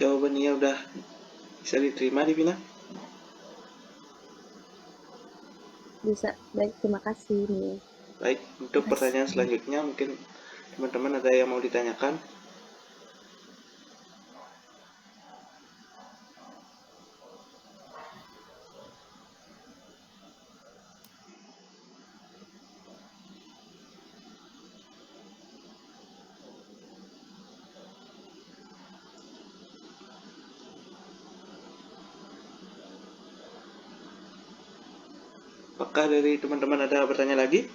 jawabannya udah bisa diterima, Divina? Bisa. Baik, terima kasih nih. Baik, untuk pertanyaan selanjutnya mungkin teman-teman ada yang mau ditanyakan? Apakah dari teman-teman ada pertanyaan lagi?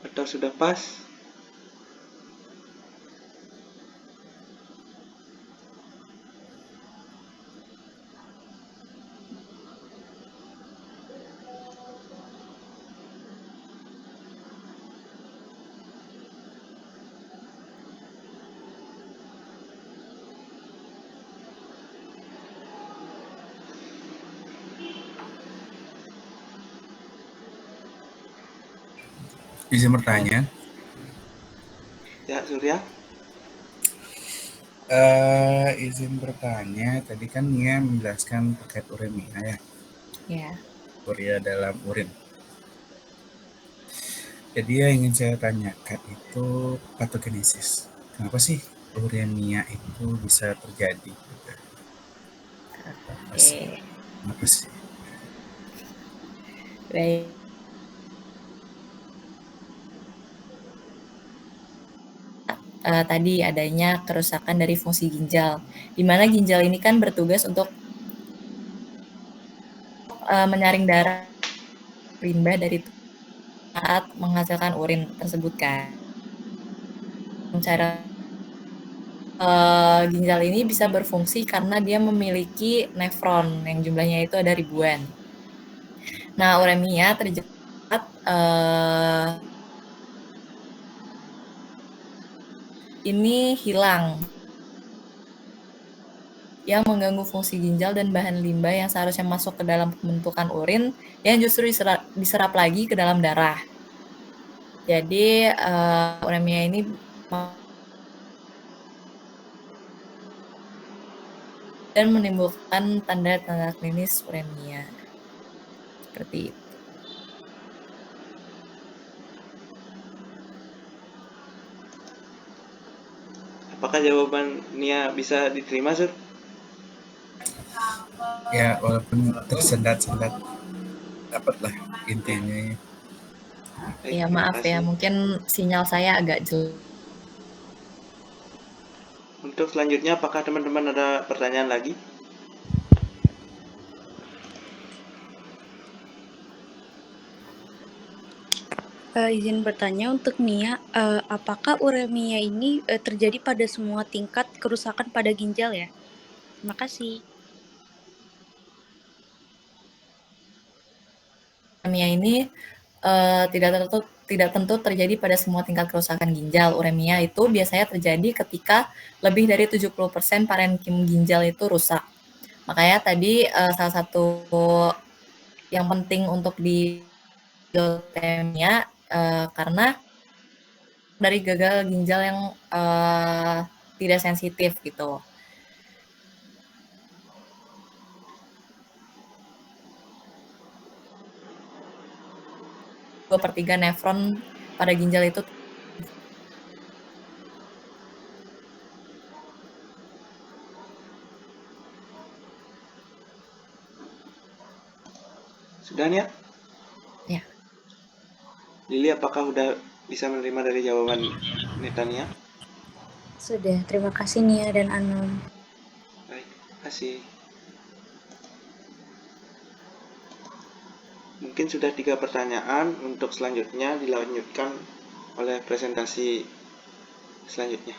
Atau sudah pas? Izin bertanya. Ya, Surya. Izin bertanya, tadi kan Nia menjelaskan terkait uremia ya, Ya. urea dalam urin. Jadi yang ingin saya tanyakan itu patogenesis. Kenapa sih uremia itu bisa terjadi? Oke. Kenapa sih? Baik. Tadi adanya kerusakan dari fungsi ginjal, di mana ginjal ini kan bertugas untuk menyaring darah limbah dari saat menghasilkan urin tersebut kan. Cara ginjal ini bisa berfungsi karena dia memiliki nefron yang jumlahnya itu ada ribuan. Nah, uremia terjadi ini hilang yang mengganggu fungsi ginjal dan bahan limbah yang seharusnya masuk ke dalam pembentukan urin yang justru diserap lagi ke dalam darah. Jadi uremia ini dan menimbulkan tanda-tanda klinis uremia. Seperti itu. Apakah jawabannya bisa diterima, Sur? Ya, walaupun tersendat-sendat, dapatlah intinya. Baik, Ya terima maaf ya, kasih. mungkin sinyal saya agak jelek. Untuk selanjutnya, apakah teman-teman ada pertanyaan lagi? Izin bertanya untuk Nia, apakah uremia ini terjadi pada semua tingkat kerusakan pada ginjal ya? Terima kasih. Uremia ini tidak tentu terjadi pada semua tingkat kerusakan ginjal. Uremia itu biasanya terjadi ketika lebih dari 70% parenkim ginjal itu rusak. Makanya tadi salah satu yang penting untuk di leukemia karena dari gagal ginjal yang tidak sensitif gitu. 2/3 nefron pada ginjal itu Sudah, Nia? ya. Lili, apakah udah bisa menerima dari jawaban Netania? Sudah, terima kasih Nia dan Anom. Baik, terima kasih. Mungkin sudah 3 pertanyaan, untuk selanjutnya dilanjutkan oleh presentasi selanjutnya.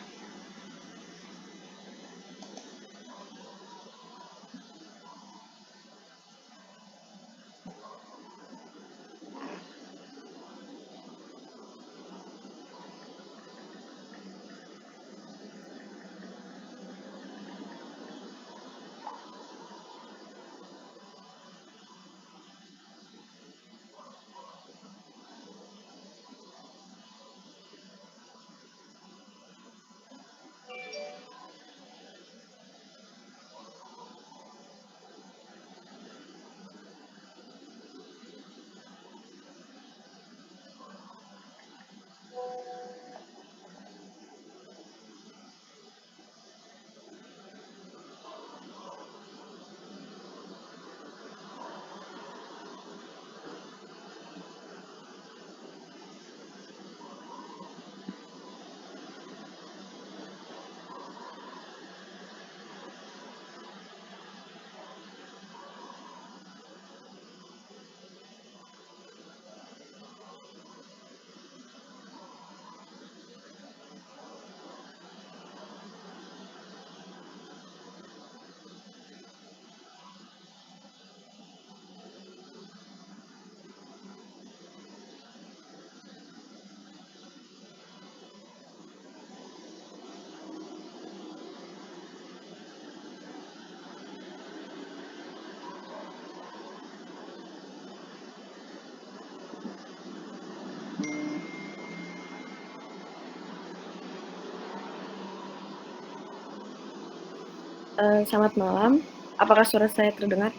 Selamat malam. Apakah suara saya terdengar?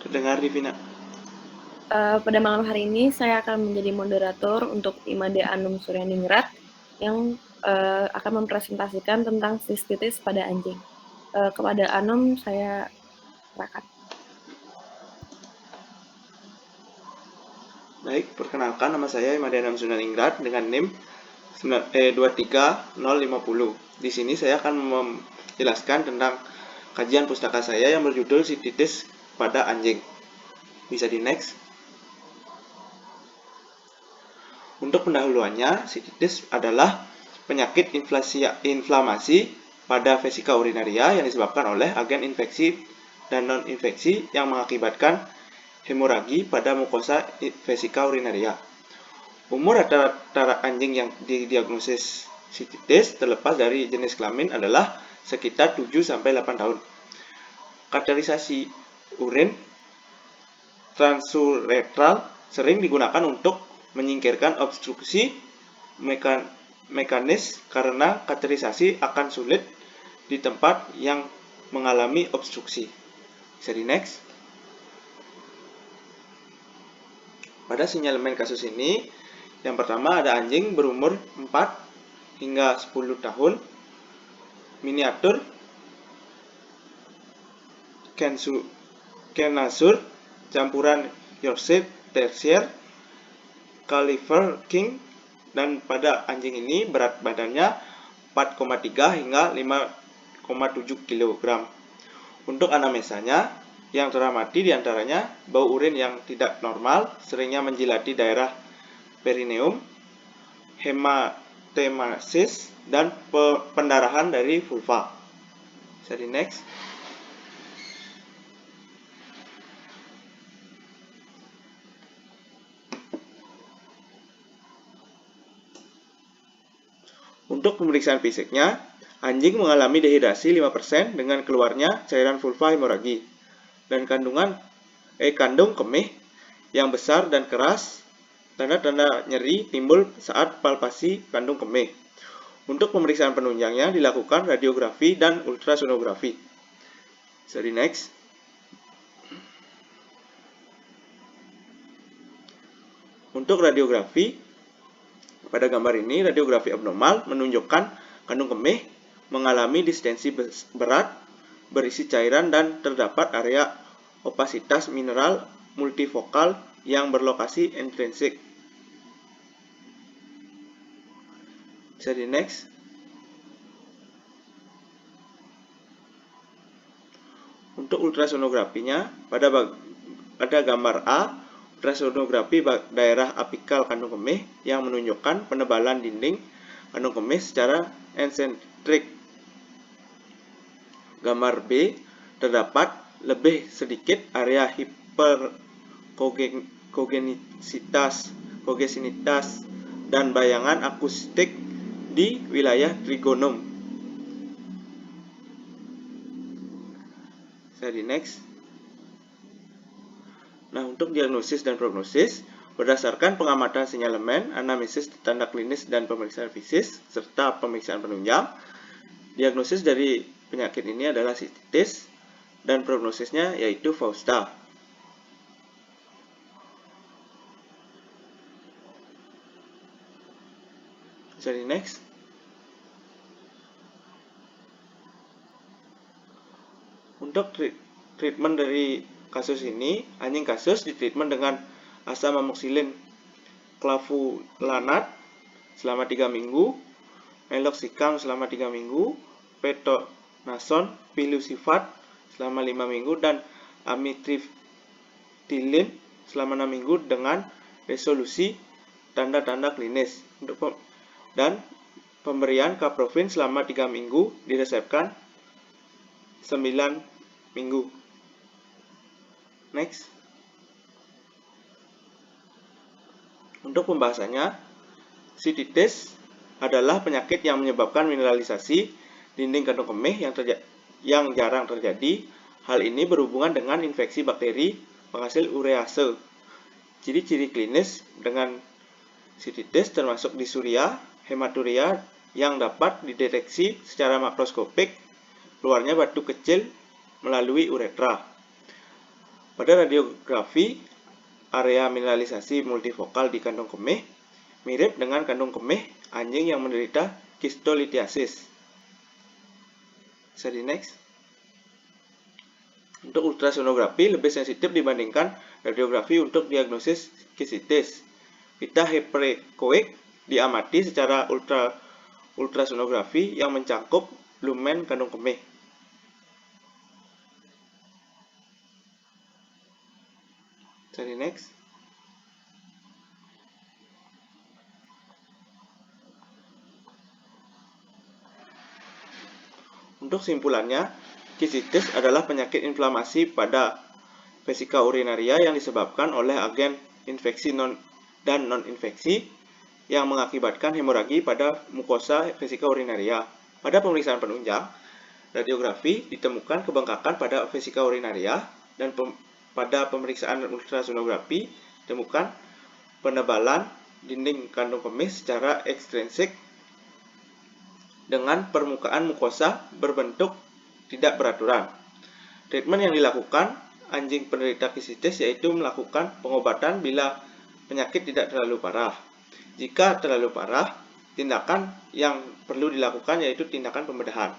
Terdengar, Divina? Pada malam hari ini saya akan menjadi moderator untuk IMADE Anum Suryaningrat yang akan mempresentasikan tentang sistitis pada anjing. Kepada Anum saya serahkan. Baik, perkenalkan nama saya Imade Anum Suryaningrat dengan NIM 23050. Di sini saya akan menjelaskan tentang kajian pustaka saya yang berjudul sistitis pada anjing. Bisa di next. Untuk pendahuluannya, sistitis adalah penyakit inflamasi pada vesika urinaria yang disebabkan oleh agen infeksi dan non-infeksi yang mengakibatkan hemoragi pada mukosa vesika urinaria. Umur rata-rata anjing yang didiagnosis sistitis terlepas dari jenis kelamin adalah sekitar 7-8 tahun. Kateterisasi urin transuretral sering digunakan untuk menyingkirkan obstruksi mekanis karena kateterisasi akan sulit di tempat yang mengalami obstruksi. Bisa di next. Pada sinyalemen kasus ini, yang pertama ada anjing berumur 4 hingga 10 tahun, miniatur, Kenasur, campuran Yorkshire Terrier, Caliver King, dan pada anjing ini berat badannya 4,3 hingga 5,7 kg. Untuk anamnesanya, yang teramati diantaranya bau urin yang tidak normal, seringnya menjilati daerah perineum, hematemasis, dan pendarahan dari vulva. Bisa di next. Untuk pemeriksaan fisiknya, anjing mengalami dehidrasi 5% dengan keluarnya cairan vulva hemoragi dan kandung kemih yang besar dan keras. Tanda-tanda nyeri timbul saat palpasi kandung kemih. Untuk pemeriksaan penunjangnya dilakukan radiografi dan ultrasonografi. Bisa di next. Untuk radiografi, pada gambar ini radiografi abnormal menunjukkan kandung kemih mengalami distensi berat, berisi cairan, dan terdapat area opasitas mineral multifokal yang berlokasi intrinsik. Bisa di next. Untuk ultrasonografinya, pada gambar A, ultrasonografi daerah apikal kandung kemih yang menunjukkan penebalan dinding kandung kemih secara ensentrik. Gambar B, terdapat lebih sedikit area hiperkogenitas dan bayangan akustik di wilayah trigonum. Bisa di next. Nah, untuk diagnosis dan prognosis, berdasarkan pengamatan sinyalemen, anamnesis, tanda klinis, dan pemeriksaan fisik, serta pemeriksaan penunjang, diagnosis dari penyakit ini adalah sistitis, dan prognosisnya yaitu Fausta. Bisa di next. Untuk treatment dari kasus ini, anjing kasus ditreatment dengan asam amoxicillin clavulanat selama 3 minggu, meloxicam selama 3 minggu, petonason pilusifat selama 5 minggu, dan amitriptyline selama 6 minggu dengan resolusi tanda-tanda klinis. Dan pemberian caprofin selama 3 minggu diresepkan 9 minggu. Next. Untuk pembahasannya, sistitis adalah penyakit yang menyebabkan mineralisasi dinding kandung kemih yang jarang terjadi. Hal ini berhubungan dengan infeksi bakteri penghasil urease. Ciri-ciri klinis dengan sistitis termasuk disuria, hematuria yang dapat dideteksi secara makroskopik, keluarnya batu kecil melalui uretra. Pada radiografi, area mineralisasi multifokal di kandung kemih mirip dengan kandung kemih anjing yang menderita kistolithiasis. Bisa di next. Untuk ultrasonografi lebih sensitif dibandingkan radiografi untuk diagnosis kistitis. Pita heparechoic diamati secara ultrasonografi yang mencangkup lumen kandung kemih. Jadi next. Untuk simpulannya, kistitis adalah penyakit inflamasi pada vesika urinaria yang disebabkan oleh agen infeksi dan non-infeksi yang mengakibatkan hemoragi pada mukosa vesika urinaria. Pada pemeriksaan penunjang, radiografi ditemukan kebengkakan pada vesika urinaria dan pada pemeriksaan ultrasonografi ditemukan penebalan dinding kandung kemih secara ekstrinsik dengan permukaan mukosa berbentuk tidak beraturan. Treatment yang dilakukan anjing penderita kistitis yaitu melakukan pengobatan bila penyakit tidak terlalu parah. Jika terlalu parah, tindakan yang perlu dilakukan yaitu tindakan pembedahan.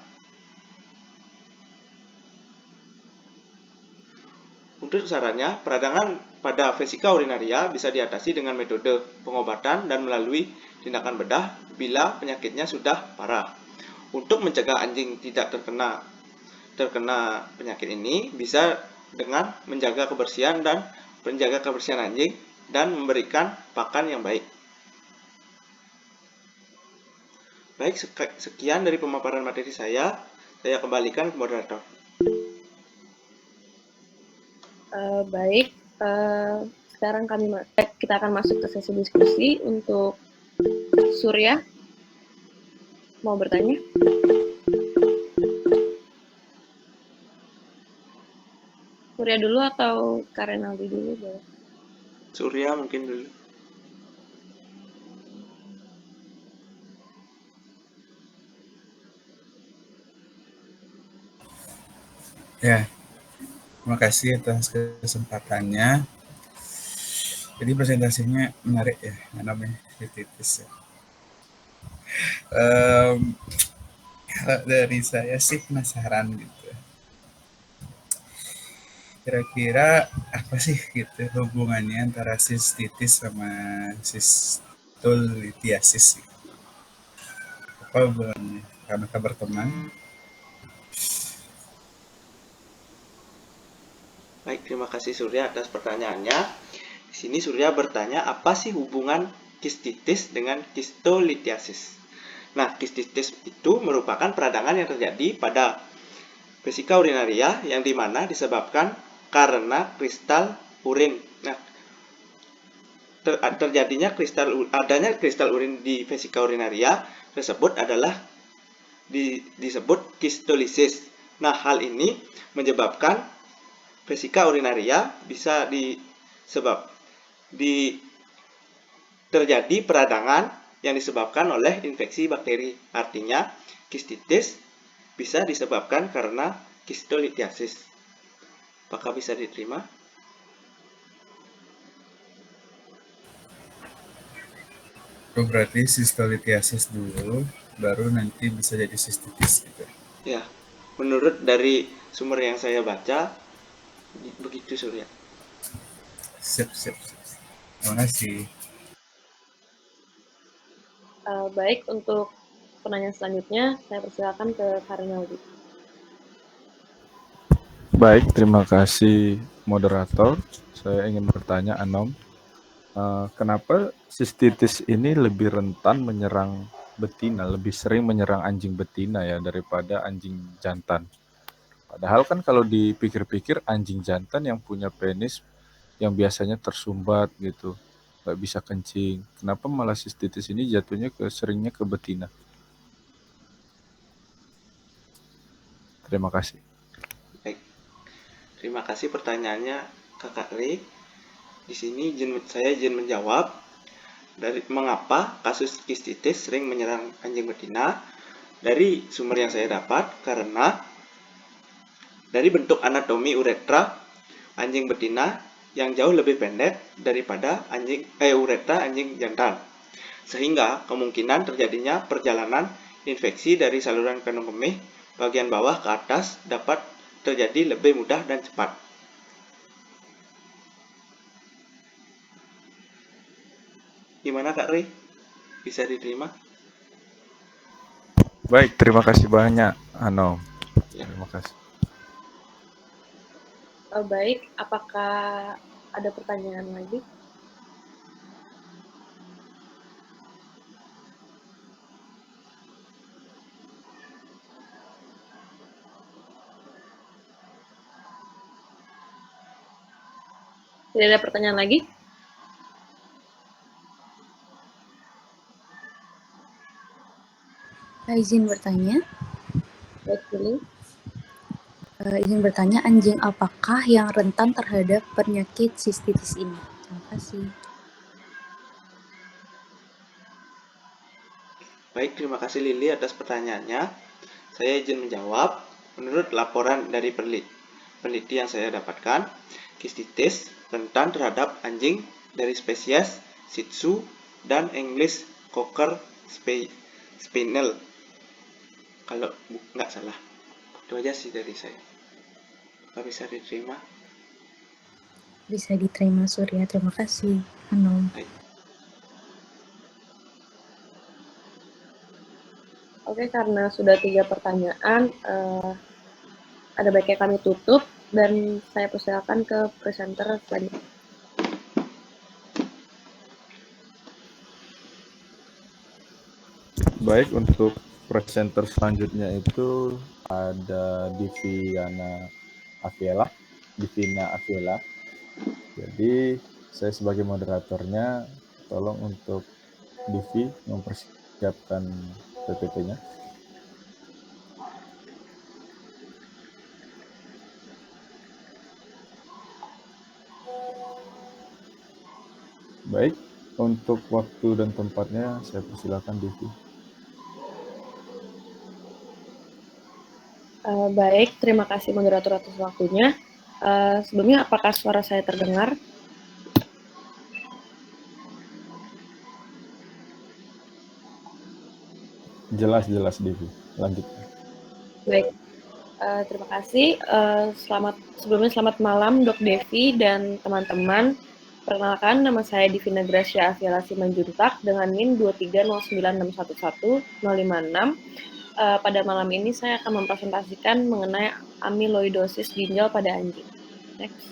Untuk sarannya, peradangan pada vesika urinaria bisa diatasi dengan metode pengobatan dan melalui tindakan bedah bila penyakitnya sudah parah. Untuk mencegah anjing tidak terkena penyakit ini bisa dengan menjaga kebersihan anjing dan memberikan pakan yang baik. Baik, sekian dari pemaparan materi saya kembalikan ke moderator. Baik, sekarang kita akan masuk ke sesi diskusi. Untuk Surya, mau bertanya? Surya dulu atau Karenaldi dulu? Boleh. Surya mungkin dulu. Ya, terima kasih atas kesempatannya. Jadi presentasinya menarik ya, namanya kistitis ya. Kalau dari saya sih penasaran gitu. Kira-kira apa sih gitu hubungannya antara sistitis sama kistolithiasis? Apa hubungannya? Karena berteman? Baik, terima kasih Surya atas pertanyaannya. Di sini Surya bertanya apa sih hubungan kistitis dengan kistolithiasis. Nah, kistitis itu merupakan peradangan yang terjadi pada vesika urinaria yang dimana disebabkan karena kristal urin. Nah, adanya kristal urin di vesika urinaria tersebut adalah disebut kistolisis. Nah, hal ini menyebabkan vesika urinaria bisa terjadi peradangan yang disebabkan oleh infeksi bakteri. Artinya, kistitis bisa disebabkan karena kistolithiasis. Apakah bisa diterima? Berarti kistolithiasis dulu, baru nanti bisa jadi sistitis gitu. Ya, menurut dari sumber yang saya baca, begitu Surya. Sip. Terima kasih. Baik, untuk penanya selanjutnya, saya persilakan ke Karenaldi. Baik, terima kasih moderator. Saya ingin bertanya, Anom, kenapa sistitis ini lebih rentan menyerang betina, lebih sering menyerang anjing betina ya daripada anjing jantan? Padahal kan kalau dipikir-pikir anjing jantan yang punya penis yang biasanya tersumbat gitu, nggak bisa kencing. Kenapa malah sistitis ini jatuhnya seringnya ke betina? Terima kasih. Baik, terima kasih pertanyaannya Kakak Ri. Di sini saya izin menjawab dari mengapa kasus kistitis sering menyerang anjing betina. Dari sumber yang saya dapat, karena dari bentuk anatomi uretra anjing betina yang jauh lebih pendek daripada uretra anjing jantan, sehingga kemungkinan terjadinya perjalanan infeksi dari saluran kandung kemih bagian bawah ke atas dapat terjadi lebih mudah dan cepat. Gimana Kak Ri? Bisa diterima? Baik, terima kasih banyak, Anom. Ya. Terima kasih. Baik, apakah ada pertanyaan lagi? Tidak ada pertanyaan lagi? Izin bertanya. Baik, pilih. Izin bertanya, anjing apakah yang rentan terhadap penyakit sistitis ini? Terima kasih. Baik, terima kasih Lili atas pertanyaannya. Saya izin menjawab. Menurut laporan dari peneliti yang saya dapatkan, sistitis rentan terhadap anjing dari spesies Shih Tzu dan English Cocker Spaniel. Kalau nggak salah. Itu aja sih dari saya. Apa bisa diterima? Bisa diterima, Surya. Terima kasih, Anom. Baik. Oke, karena sudah 3 pertanyaan, ada baiknya kami tutup dan saya persilakan ke presenter selanjutnya. Baik, untuk presenter selanjutnya itu ada Divina Aviela. Jadi saya sebagai moderatornya, tolong untuk Divi mempersiapkan PPT-nya. Baik, untuk waktu dan tempatnya saya persilakan Divi. Baik, terima kasih moderator atas waktunya. Sebelumnya, apakah suara saya terdengar? Jelas Divi. Lanjut. Baik, terima kasih. Sebelumnya selamat malam Dok Devi dan teman-teman. Perkenalkan, nama saya Divina Gracia Aviela Simanjuntak dengan NIM 23096111056. Pada malam ini saya akan mempresentasikan mengenai amiloidosis ginjal pada anjing. Next.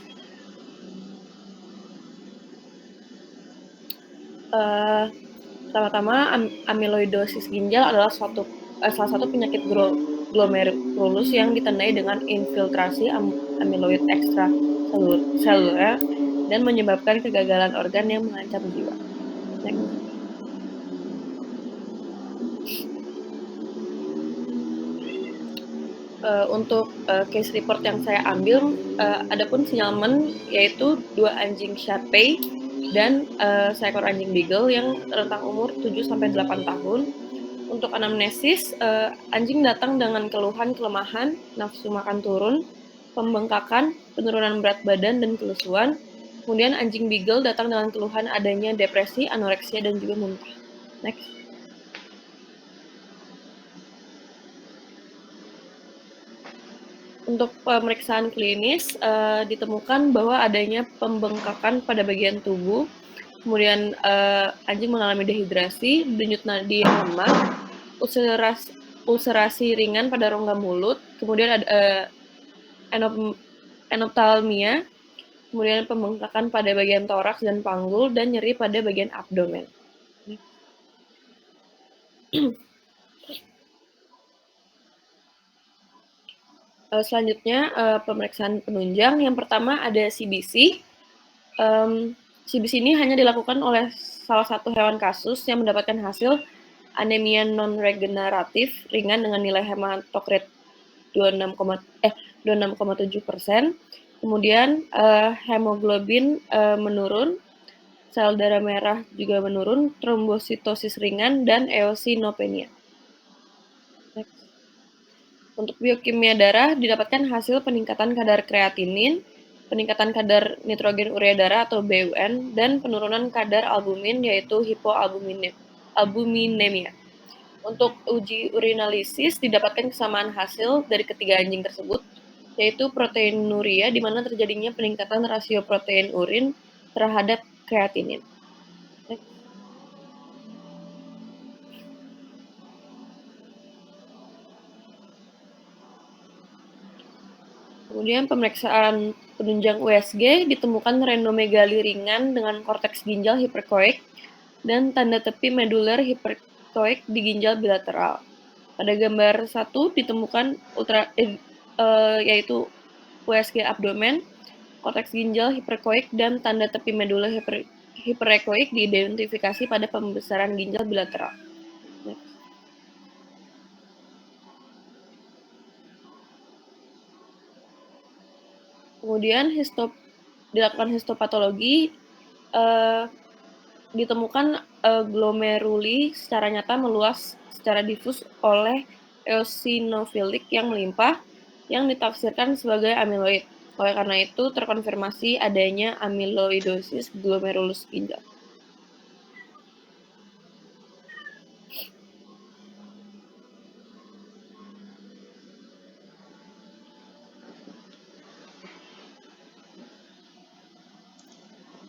Pertama-tama, amiloidosis ginjal adalah salah satu penyakit glomerulus yang ditandai dengan infiltrasi amiloid ekstraseluler dan menyebabkan kegagalan organ yang mengancam jiwa. Next. Untuk case report yang saya ambil, adapun sinyalmen yaitu 2 anjing Shar-Pei dan seekor anjing Beagle yang rentang umur 7-8 tahun. Untuk anamnesis, anjing datang dengan keluhan kelemahan, nafsu makan turun, pembengkakan, penurunan berat badan, dan kelesuan. Kemudian anjing Beagle datang dengan keluhan adanya depresi, anoreksia, dan juga muntah. Next. Untuk pemeriksaan klinis, ditemukan bahwa adanya pembengkakan pada bagian tubuh, kemudian anjing mengalami dehidrasi, denyut nadi yang lemah, ulcerasi ringan pada rongga mulut, kemudian ada enoptalmia, kemudian pembengkakan pada bagian toraks dan panggul, dan nyeri pada bagian abdomen. Selanjutnya, pemeriksaan penunjang. Yang pertama ada CBC. CBC ini hanya dilakukan oleh salah satu hewan kasus yang mendapatkan hasil anemia non-regeneratif ringan dengan nilai hematokrit 26,7%. Kemudian hemoglobin menurun, sel darah merah juga menurun, trombositosis ringan, dan eosinopenia. Untuk biokimia darah didapatkan hasil peningkatan kadar kreatinin, peningkatan kadar nitrogen urea darah atau BUN, dan penurunan kadar albumin yaitu hipoalbuminemia. Untuk uji urinalisis didapatkan kesamaan hasil dari ketiga anjing tersebut, yaitu proteinuria di mana terjadinya peningkatan rasio protein urin terhadap kreatinin. Kemudian pemeriksaan penunjang USG ditemukan renomegali ringan dengan korteks ginjal hiperkoik dan tanda tepi medular hiperkoik di ginjal bilateral. Pada gambar 1 ditemukan yaitu USG abdomen, korteks ginjal hiperkoik dan tanda tepi medular hiperekoik diidentifikasi pada pembesaran ginjal bilateral. Kemudian dilakukan histopatologi, ditemukan glomeruli secara nyata meluas secara difus oleh eosinofilik yang melimpah yang ditafsirkan sebagai amiloid. Oleh karena itu terkonfirmasi adanya amiloidosis glomerulus ginjal.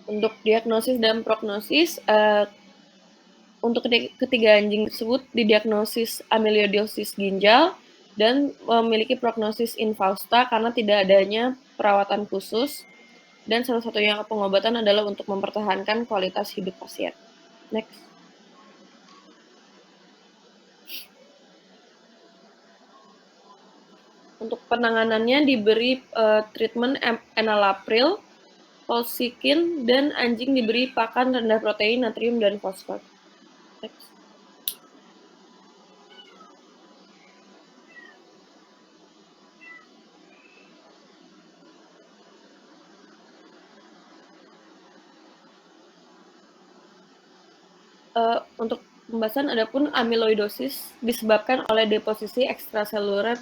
Untuk diagnosis dan prognosis, untuk ketiga anjing tersebut didiagnosis amiloidosis ginjal dan memiliki prognosis infausta karena tidak adanya perawatan khusus, dan salah satunya pengobatan adalah untuk mempertahankan kualitas hidup pasien. Next. Untuk penanganannya diberi treatment enalapril, colchicine, dan anjing diberi pakan rendah protein, natrium, dan fosfor. Next. Untuk pembahasan adapun amiloidosis disebabkan oleh deposisi ekstraseluler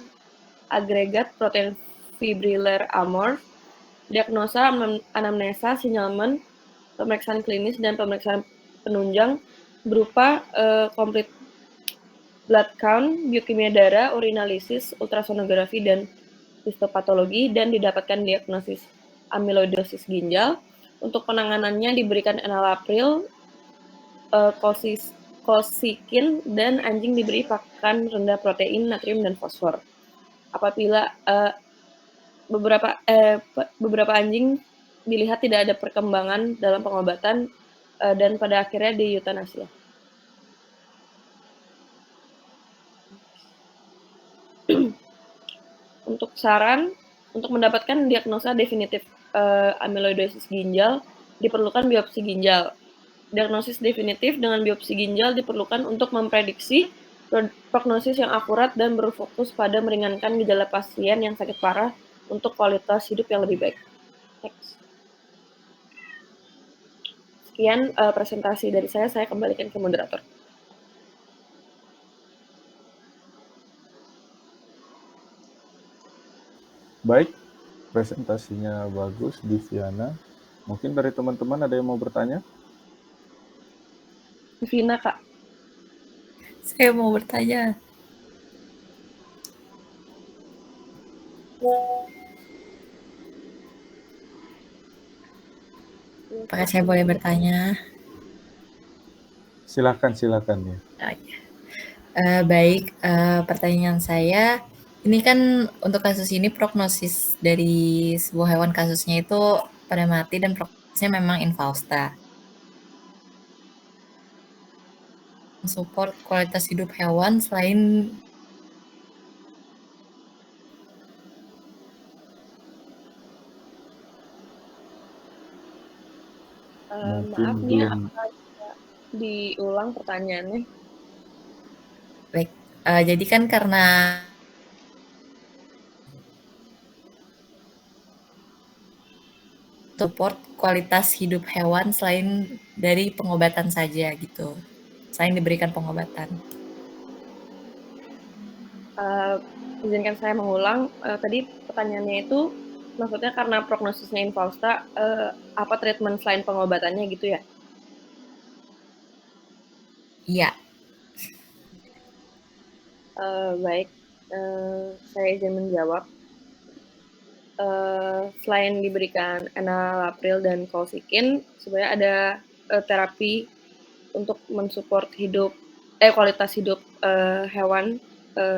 agregat protein fibrillar amorf, diagnosa, anamnesa, sinyalmen, pemeriksaan klinis, dan pemeriksaan penunjang berupa complete blood count, biokimia darah, urinalisis, ultrasonografi, dan histopatologi, dan didapatkan diagnosis amiloidosis ginjal. Untuk penanganannya diberikan enalapril, colchicine, dan anjing diberi pakan rendah protein, natrium, dan fosfor. Apabila beberapa anjing dilihat tidak ada perkembangan dalam pengobatan dan pada akhirnya diutanasia. Untuk saran, untuk mendapatkan diagnosa definitif amiloidosis ginjal diperlukan biopsi ginjal. Diagnosis definitif dengan biopsi ginjal diperlukan untuk memprediksi prognosis yang akurat dan berfokus pada meringankan gejala pasien yang sakit parah untuk kualitas hidup yang lebih baik. Next. Sekian presentasi dari saya kembalikan ke moderator. Baik, presentasinya bagus, Diviana. Mungkin dari teman-teman ada yang mau bertanya? Vina, Kak. Saya mau bertanya. Apakah saya boleh bertanya? Silakan ya. Baik, pertanyaan saya, ini kan untuk kasus ini prognosis dari sebuah hewan kasusnya itu pada mati dan prognosisnya memang infausta. Support kualitas hidup hewan selain maaf nih, apakah diulang pertanyaannya? Baik, jadi kan karena support kualitas hidup hewan selain dari pengobatan saja gitu, selain diberikan pengobatan. izinkan saya mengulang. Tadi pertanyaannya itu maksudnya karena prognosisnya infausta, apa treatment selain pengobatannya gitu ya? Iya. Baik, saya izin menjawab. Selain diberikan enalapril dan kolsikin, sebenarnya ada terapi untuk mensupport kualitas hidup hewan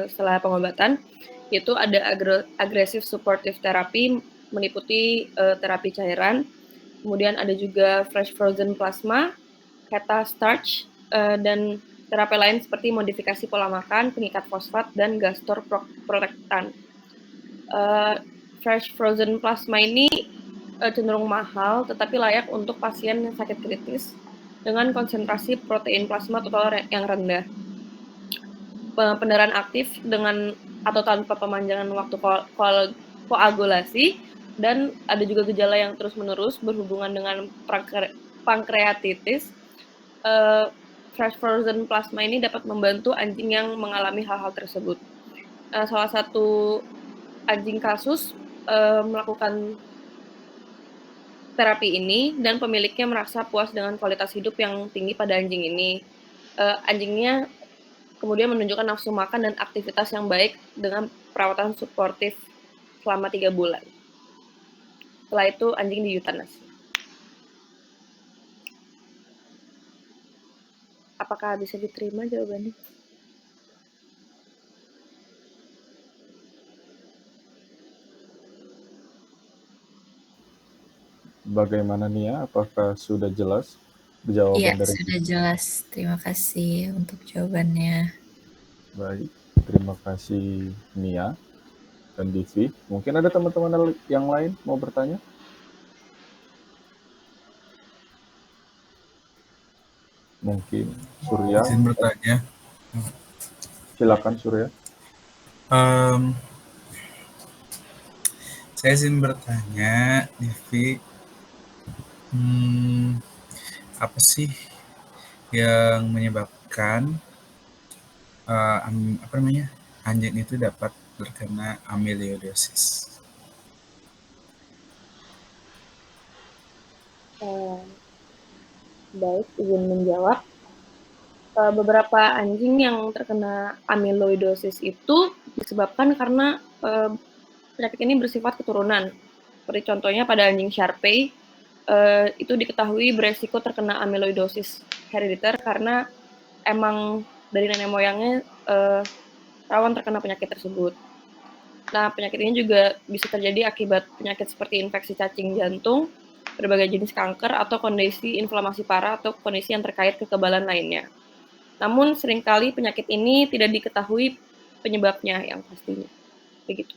setelah pengobatan, yaitu ada aggressive supportive therapy meliputi terapi cairan, kemudian ada juga fresh frozen plasma, keta starch, dan terapi lain seperti modifikasi pola makan, pengikat fosfat, dan gastroprotektan. Fresh frozen plasma ini cenderung mahal, tetapi layak untuk pasien yang sakit kritis dengan konsentrasi protein plasma total yang rendah. Pendarahan aktif dengan atau tanpa pemanjangan waktu koagulasi, dan ada juga gejala yang terus-menerus berhubungan dengan pankreatitis. Fresh frozen plasma ini dapat membantu anjing yang mengalami hal-hal tersebut. Salah satu anjing kasus melakukan terapi ini dan pemiliknya merasa puas dengan kualitas hidup yang tinggi pada anjing ini. Anjingnya kemudian menunjukkan nafsu makan dan aktivitas yang baik dengan perawatan suportif selama 3 bulan. Setelah itu anjing dieutanasi. Apakah bisa diterima jawabannya? Bagaimana Nia? Apakah sudah jelas jawaban Iya, dari sudah jelas. Terima kasih untuk jawabannya. Baik, terima kasih Nia dan Divi. Mungkin ada teman-teman yang lain mau bertanya? Mungkin Surya. Izin bertanya. Silakan Surya. Saya izin bertanya, Divi, apa sih yang menyebabkan anjing itu dapat terkena amilioidosis? Baik, izin menjawab. Beberapa anjing yang terkena amyloidosis itu disebabkan karena penyakit ini bersifat keturunan. Seperti contohnya pada anjing Shar-Pei, itu diketahui beresiko terkena amyloidosis herediter karena emang dari nenek moyangnya rawan terkena penyakit tersebut. Nah, penyakit ini juga bisa terjadi akibat penyakit seperti infeksi cacing jantung, berbagai jenis kanker, atau kondisi inflamasi parah atau kondisi yang terkait kekebalan lainnya. Namun seringkali penyakit ini tidak diketahui penyebabnya yang pastinya. Begitu.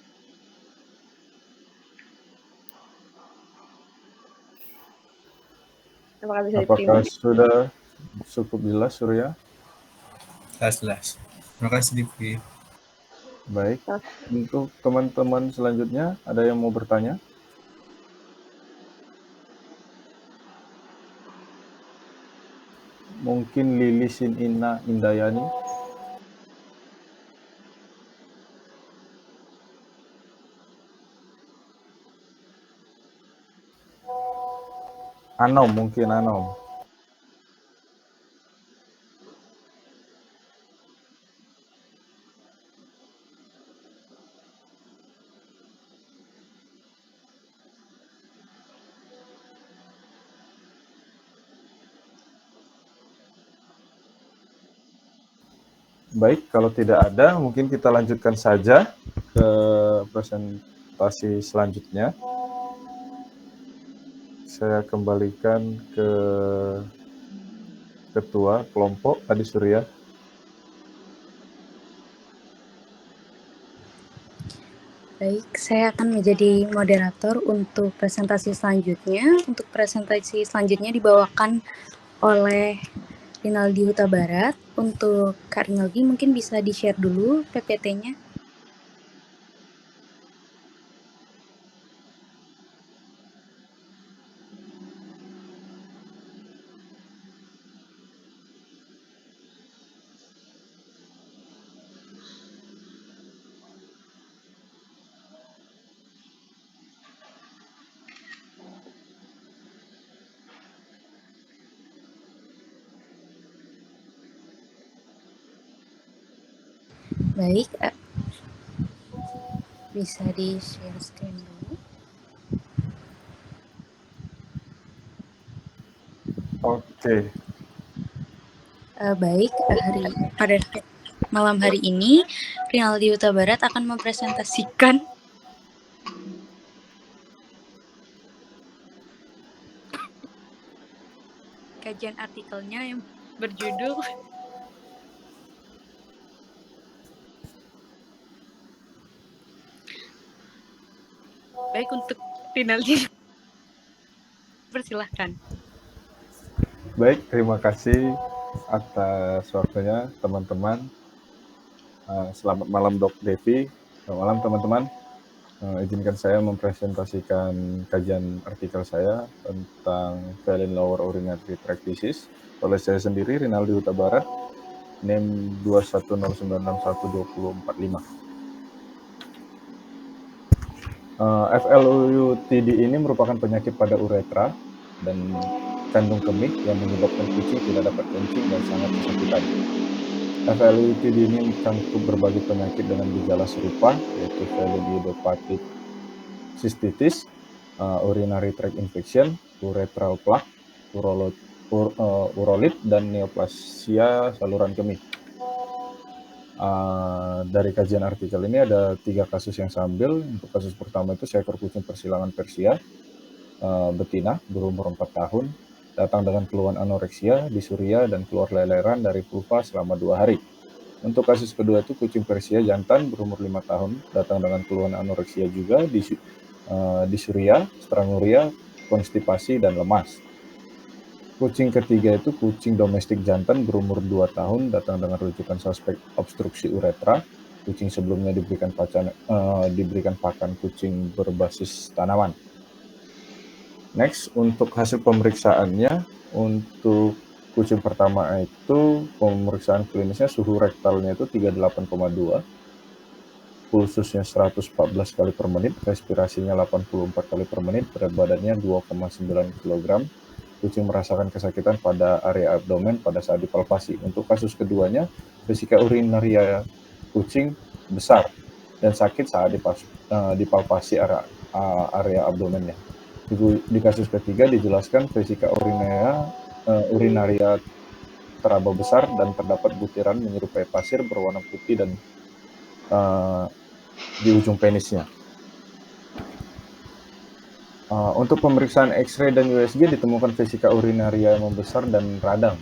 Apakah sudah cukup jelas Surya? Jelas. Terima kasih Divi. Baik, untuk teman-teman selanjutnya ada yang mau bertanya? Mungkin Lili Sinina Indayani. Anom, mungkin Anom. Baik, kalau tidak ada, mungkin kita lanjutkan saja ke presentasi selanjutnya. Saya kembalikan ke Ketua Kelompok Adi Surya. Baik, saya akan menjadi moderator untuk presentasi selanjutnya. Untuk presentasi selanjutnya dibawakan oleh Rinaldi Huta Barat. Untuk Kak Rinaldi mungkin bisa di-share dulu PPT-nya. Baik, bisa di-share screen dulu. Oke. Baik, pada malam hari ini Rinaldi Huta Barat akan mempresentasikan kajian artikelnya yang berjudul baik untuk Rinaldi. Persilahkan. Baik, terima kasih atas waktunya teman-teman. Selamat malam Dok Devi. Selamat malam teman-teman. Izinkan saya mempresentasikan kajian artikel saya tentang Feline Lower Urinary Tract Disease oleh saya sendiri, Rinaldi Huta Barat, NIM 210961245. FLUTD ini merupakan penyakit pada uretra dan kandung kemih yang menyebabkan kucing tidak dapat kencing dan sangat kesakitan. FLUTD ini mencakup berbagai penyakit dengan gejala serupa, yaitu feline idiopathic cystitis, urinary tract infection, urethral plaque, urolit, dan neoplasia saluran kemih. Dari kajian artikel ini ada 3 kasus yang saya ambil. Untuk kasus pertama itu seekor kucing persilangan Persia betina berumur 4 tahun datang dengan keluhan anoreksia, disuria, dan keluar leleran dari vulva selama 2 hari. Untuk kasus kedua itu kucing Persia jantan berumur 5 tahun datang dengan keluhan anoreksia juga, disuria, stranuria, konstipasi, dan lemas. Kucing ketiga itu kucing domestik jantan berumur 2 tahun datang dengan rujukan suspek obstruksi uretra. Kucing sebelumnya diberikan pakan kucing berbasis tanaman. Next, untuk hasil pemeriksaannya, untuk kucing pertama itu pemeriksaan klinisnya suhu rektalnya itu 38,2, pulsusnya 114 kali per menit, respirasinya 84 kali per menit, berat badannya 2,9 kg. Kucing merasakan kesakitan pada area abdomen pada saat dipalpasi. Untuk kasus keduanya, vesika urinaria kucing besar dan sakit saat dipalpasi area abdomennya. Di kasus ketiga dijelaskan vesika urinaria teraba besar dan terdapat butiran menyerupai pasir berwarna putih dan di ujung penisnya. Untuk pemeriksaan X-ray dan USG ditemukan vesika urinaria yang membesar dan radang.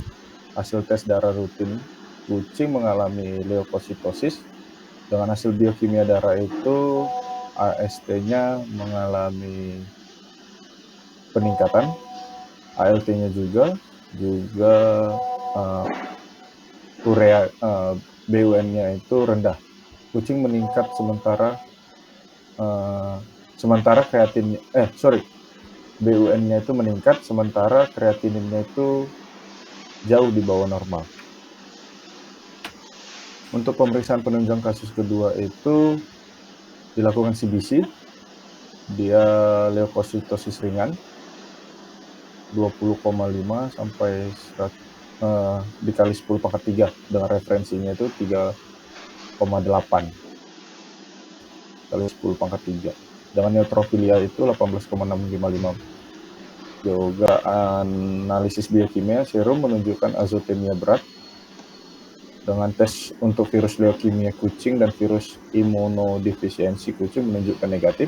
Hasil tes darah rutin kucing mengalami leukositosis. Dengan hasil biokimia darah itu AST-nya mengalami peningkatan, ALT-nya juga urea BUN-nya itu rendah. Kucing meningkat sementara kreatin BUN-nya itu meningkat sementara kreatininnya itu jauh di bawah normal. Untuk pemeriksaan penunjang kasus kedua itu dilakukan CBC, dia leukositosis ringan 20,5 sampai dikali 10 pangkat 3 dengan referensinya itu 3,8 kali 10 pangkat 3. Dengan neutrofilia itu 18,655. Juga analisis biokimia serum menunjukkan azotemia berat. Dengan tes untuk virus leukemia kucing dan virus imunodefisiensi kucing menunjukkan negatif.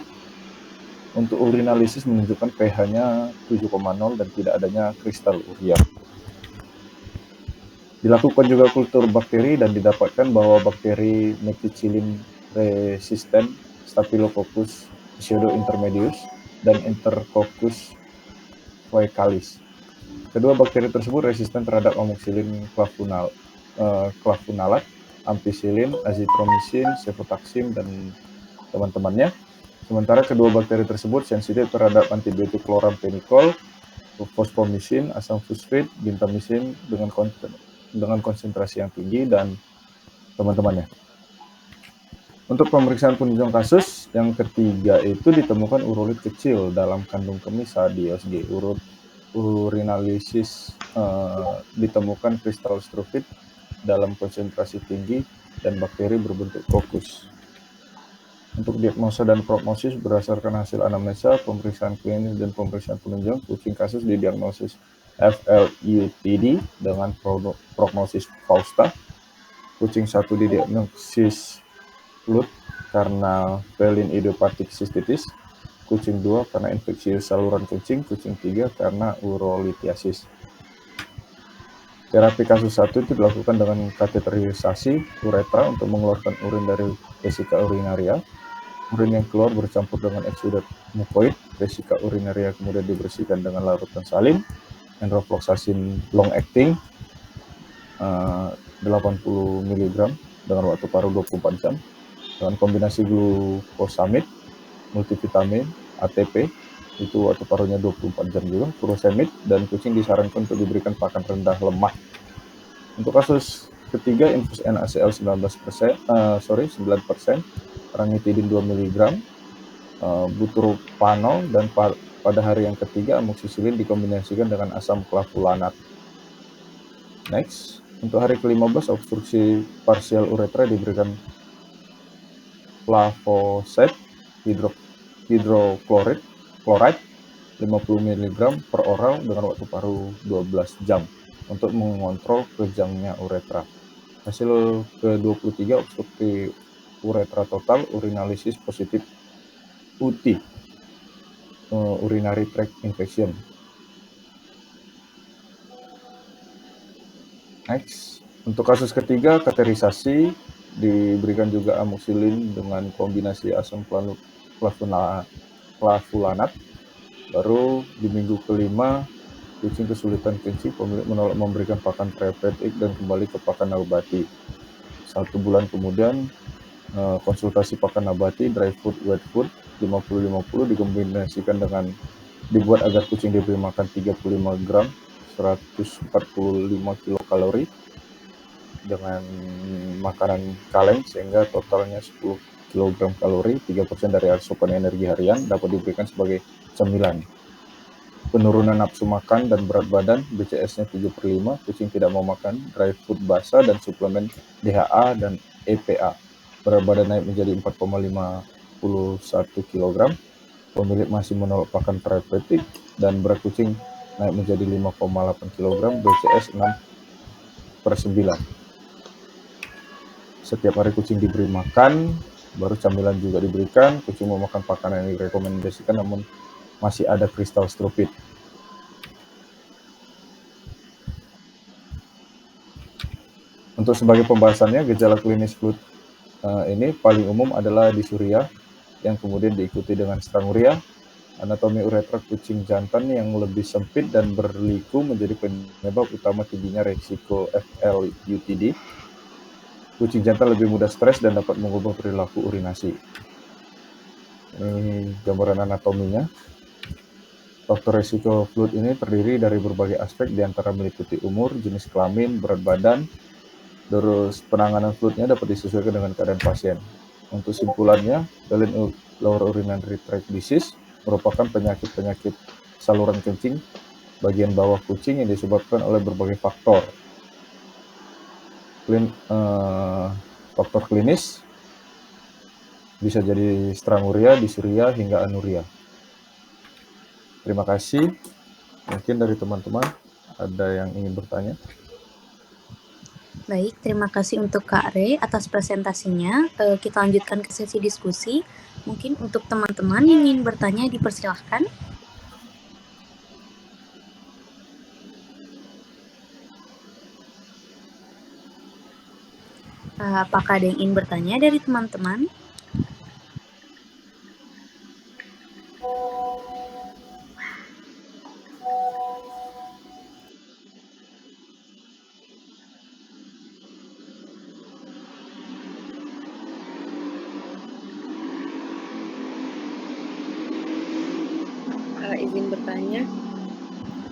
Untuk urinalisis menunjukkan pH-nya 7,0 dan tidak adanya kristal urea. Dilakukan juga kultur bakteri dan didapatkan bahwa bakteri methicillin resistant Staphylococcus pseudointermedius dan Enterococcus faecalis. Kedua bakteri tersebut resisten terhadap amoxicillin clavunalat, ampicillin, azithromycin, cefotaxime, dan teman-temannya. Sementara kedua bakteri tersebut sensitif terhadap antibiotik chloramphenicol, fosfomycin, asam fosfat, gentamicin dengan konsentrasi yang tinggi, dan teman-temannya. Untuk pemeriksaan penunjang kasus yang ketiga itu ditemukan urolit kecil dalam kandung kemih saat di USG. Urinalisis ditemukan kristal struvit dalam konsentrasi tinggi dan bakteri berbentuk kokus. Untuk diagnosa dan prognosis berdasarkan hasil anamnesa, pemeriksaan klinis dan pemeriksaan penunjang, kucing kasus didiagnosis FLUTD dengan prognosis Fausta. Kucing 1 didiagnosis flut karena felin idiopatik sistitis. Kucing 2 karena infeksi saluran kencing. Kucing 3 karena urolithiasis. Terapi kasus 1 itu dilakukan dengan kateterisasi uretra untuk mengeluarkan urin dari vesika urinaria. Urin yang keluar bercampur dengan eksudat mukoid. Vesika urinaria kemudian dibersihkan dengan larutan salin, enrofloxacin long acting 80 mg dengan waktu paruh 24 jam dengan kombinasi glucosamid, multivitamin, ATP itu waktu paruhnya 24 jam juga, furosemid, dan kucing disarankan untuk diberikan pakan rendah lemak. Untuk kasus ketiga infus NaCl 9%, ranitidin 2 mg, buterolpanol, dan pada hari yang ketiga amoxicillin dikombinasikan dengan asam clavulanat. Next, untuk hari ke-15 obstruksi parsial uretra diberikan Flavocet hidrochloride 50 mg per oral dengan waktu paruh 12 jam untuk mengontrol kejangnya uretra. Hasil ke-23 obstruksi uretra total urinalisis positif UTI, urinary tract infection. Next, untuk kasus ketiga kateterisasi diberikan juga amoxicillin dengan kombinasi asam clavulanat. Baru di minggu kelima kucing kesulitan kencing, pemilik menolak memberikan pakan terapeutik dan kembali ke pakan nabati. 1 bulan kemudian konsultasi pakan nabati, dry food, wet food 50-50 dikombinasikan dengan dibuat agar kucing diberi makan 35 gram 145 kilokalori dengan makanan kaleng sehingga totalnya 10 kg kalori. 3% dari asupan energi harian dapat diberikan sebagai cemilan. Penurunan nafsu makan dan berat badan, BCS-nya 7/5, kucing tidak mau makan dry food basah dan suplemen DHA dan EPA. Berat badan naik menjadi 4,51 kg. Pemilik masih menolak pakan terapeutik dan berat kucing naik menjadi 5,8 kg, BCS 6/9. Setiap hari kucing diberi makan, baru camilan juga diberikan. Kucing mau makan pakan yang direkomendasikan namun masih ada kristal strupit. Untuk sebagai pembahasannya, gejala klinis flut ini paling umum adalah disuria yang kemudian diikuti dengan stranguria. Anatomi uretra kucing jantan yang lebih sempit dan berliku menjadi penyebab utama tingginya risiko FLUTD. Kucing jantan lebih mudah stres dan dapat mengubah perilaku urinasi. Ini gambaran anatominya. Faktor risiko flut ini terdiri dari berbagai aspek, diantara meliputi umur, jenis kelamin, berat badan. Terus penanganan flutnya dapat disesuaikan dengan keadaan pasien. Untuk simpulannya, feline lower urinary tract disease merupakan penyakit saluran kencing bagian bawah kucing yang disebabkan oleh berbagai faktor. Faktor klinis bisa jadi stranguria, disuria, hingga anuria. Terima kasih. Mungkin dari teman-teman ada yang ingin bertanya. Baik, terima kasih untuk Kak Re atas presentasinya. Kita lanjutkan ke sesi diskusi. Mungkin untuk teman-teman yang ingin bertanya dipersilahkan. Apakah ada yang ingin bertanya dari teman-teman? Izin bertanya.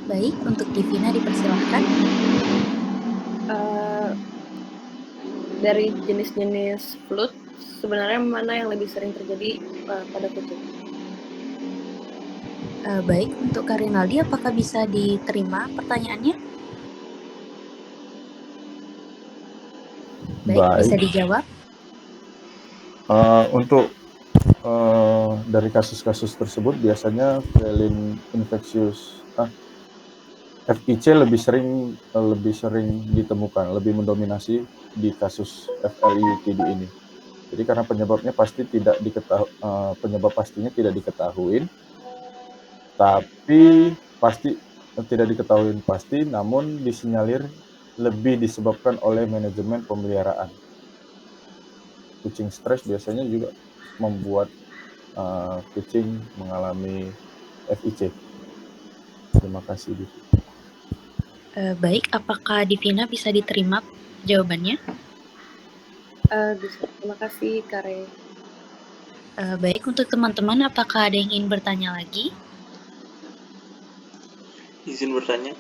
Baik, untuk Divina dipersilahkan. Dari jenis-jenis flut, sebenarnya mana yang lebih sering terjadi pada kucing? Baik, untuk Kak Rinaldi, apakah bisa diterima pertanyaannya? Baik, bisa Baik. dijawab. Untuk dari kasus-kasus tersebut biasanya felin infectious FIC lebih sering ditemukan, lebih mendominasi di kasus FLIUTD ini. Jadi karena penyebabnya penyebab pastinya tidak diketahui, tapi tidak diketahui pasti, namun disinyalir lebih disebabkan oleh manajemen pemeliharaan. Kucing stres biasanya juga membuat kucing mengalami FIC. Terima kasih, Divi. Baik, apakah Divina bisa diterima jawabannya? Bisa. Terima kasih, Kare. Baik, untuk teman-teman, apakah ada yang ingin bertanya lagi? Izin bertanya.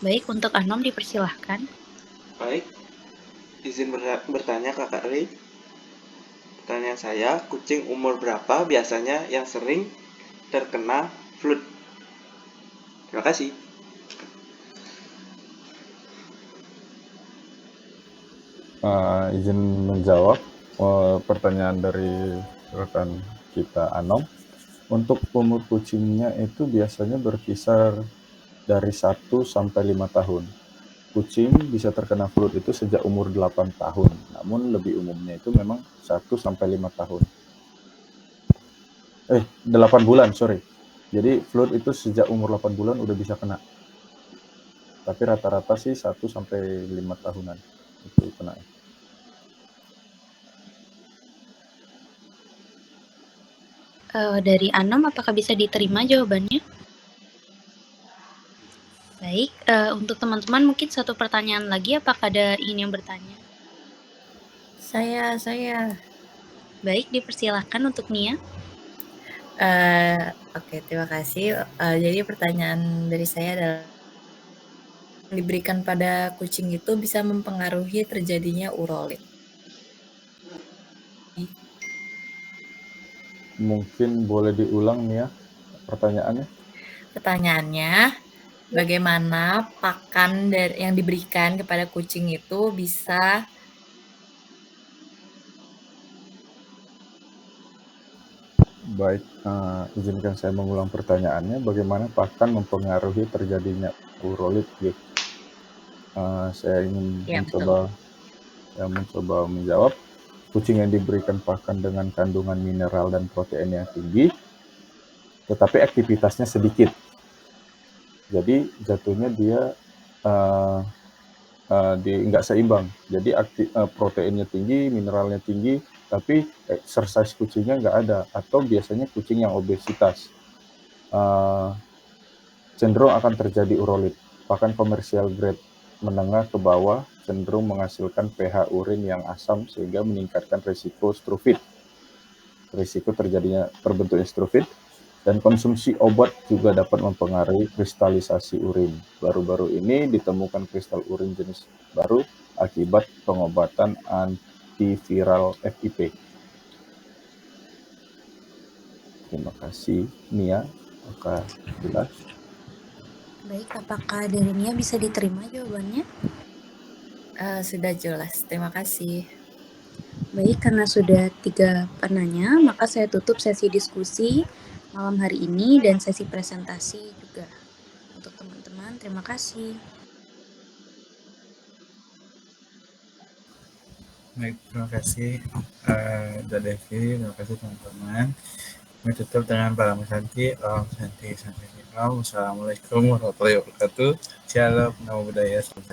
Baik, untuk Anom dipersilahkan. Baik. Izin bertanya Kakak Ri. Pertanyaan saya, kucing umur berapa biasanya yang sering terkena flu? Terima kasih. Izin menjawab pertanyaan dari rekan kita Anom. Untuk umur kucingnya itu biasanya berkisar dari 1 sampai 5 tahun. Kucing bisa terkena flu itu sejak umur 8 tahun, namun lebih umumnya itu memang 1 sampai 5 tahun. 8 bulan, sorry. Jadi flu itu sejak umur 8 bulan udah bisa kena. Tapi rata-rata sih 1 sampai 5 tahunan itu kena. Dari Anom, apakah bisa diterima jawabannya? Baik, untuk teman-teman mungkin satu pertanyaan lagi, apakah ada ingin yang bertanya? Saya. Baik, dipersilakan untuk Nia. Oke, terima kasih. Jadi pertanyaan dari saya adalah yang diberikan pada kucing itu bisa mempengaruhi terjadinya urolit. Mungkin boleh diulang nih ya pertanyaannya. Pertanyaannya, bagaimana pakan yang diberikan kepada kucing itu bisa Baik, izinkan saya mengulang pertanyaannya. Bagaimana pakan mempengaruhi terjadinya urolit? Saya ingin mencoba menjawab. Kucing yang diberikan pakan dengan kandungan mineral dan protein yang tinggi, tetapi aktivitasnya sedikit. Jadi jatuhnya dia nggak seimbang. Jadi proteinnya tinggi, mineralnya tinggi, tapi exercise kucingnya nggak ada. Atau biasanya kucing yang obesitas. Cenderung akan terjadi urolit. Pakan komersial grade menengah ke bawah cenderung menghasilkan pH urin yang asam sehingga meningkatkan risiko strufit. Risiko terbentuknya strufit, dan konsumsi obat juga dapat mempengaruhi kristalisasi urin. Baru-baru ini ditemukan kristal urin jenis baru akibat pengobatan antiviral FIP. Terima kasih, Nia. Apakah jelas? Baik, apakah dari Nia bisa diterima jawabannya? Sudah jelas, terima kasih. Baik, karena sudah 3 penanya, maka saya tutup sesi diskusi malam hari ini dan sesi presentasi juga. Untuk teman-teman, terima kasih. Baik, terima kasih Mbak Devi, terima kasih teman-teman. Kami tutup dengan Palam Santi, Om Santi, Santi Om. Assalamualaikum warahmatullahi wabarakatuh. Shalom, Namo Buddhaya, Salam.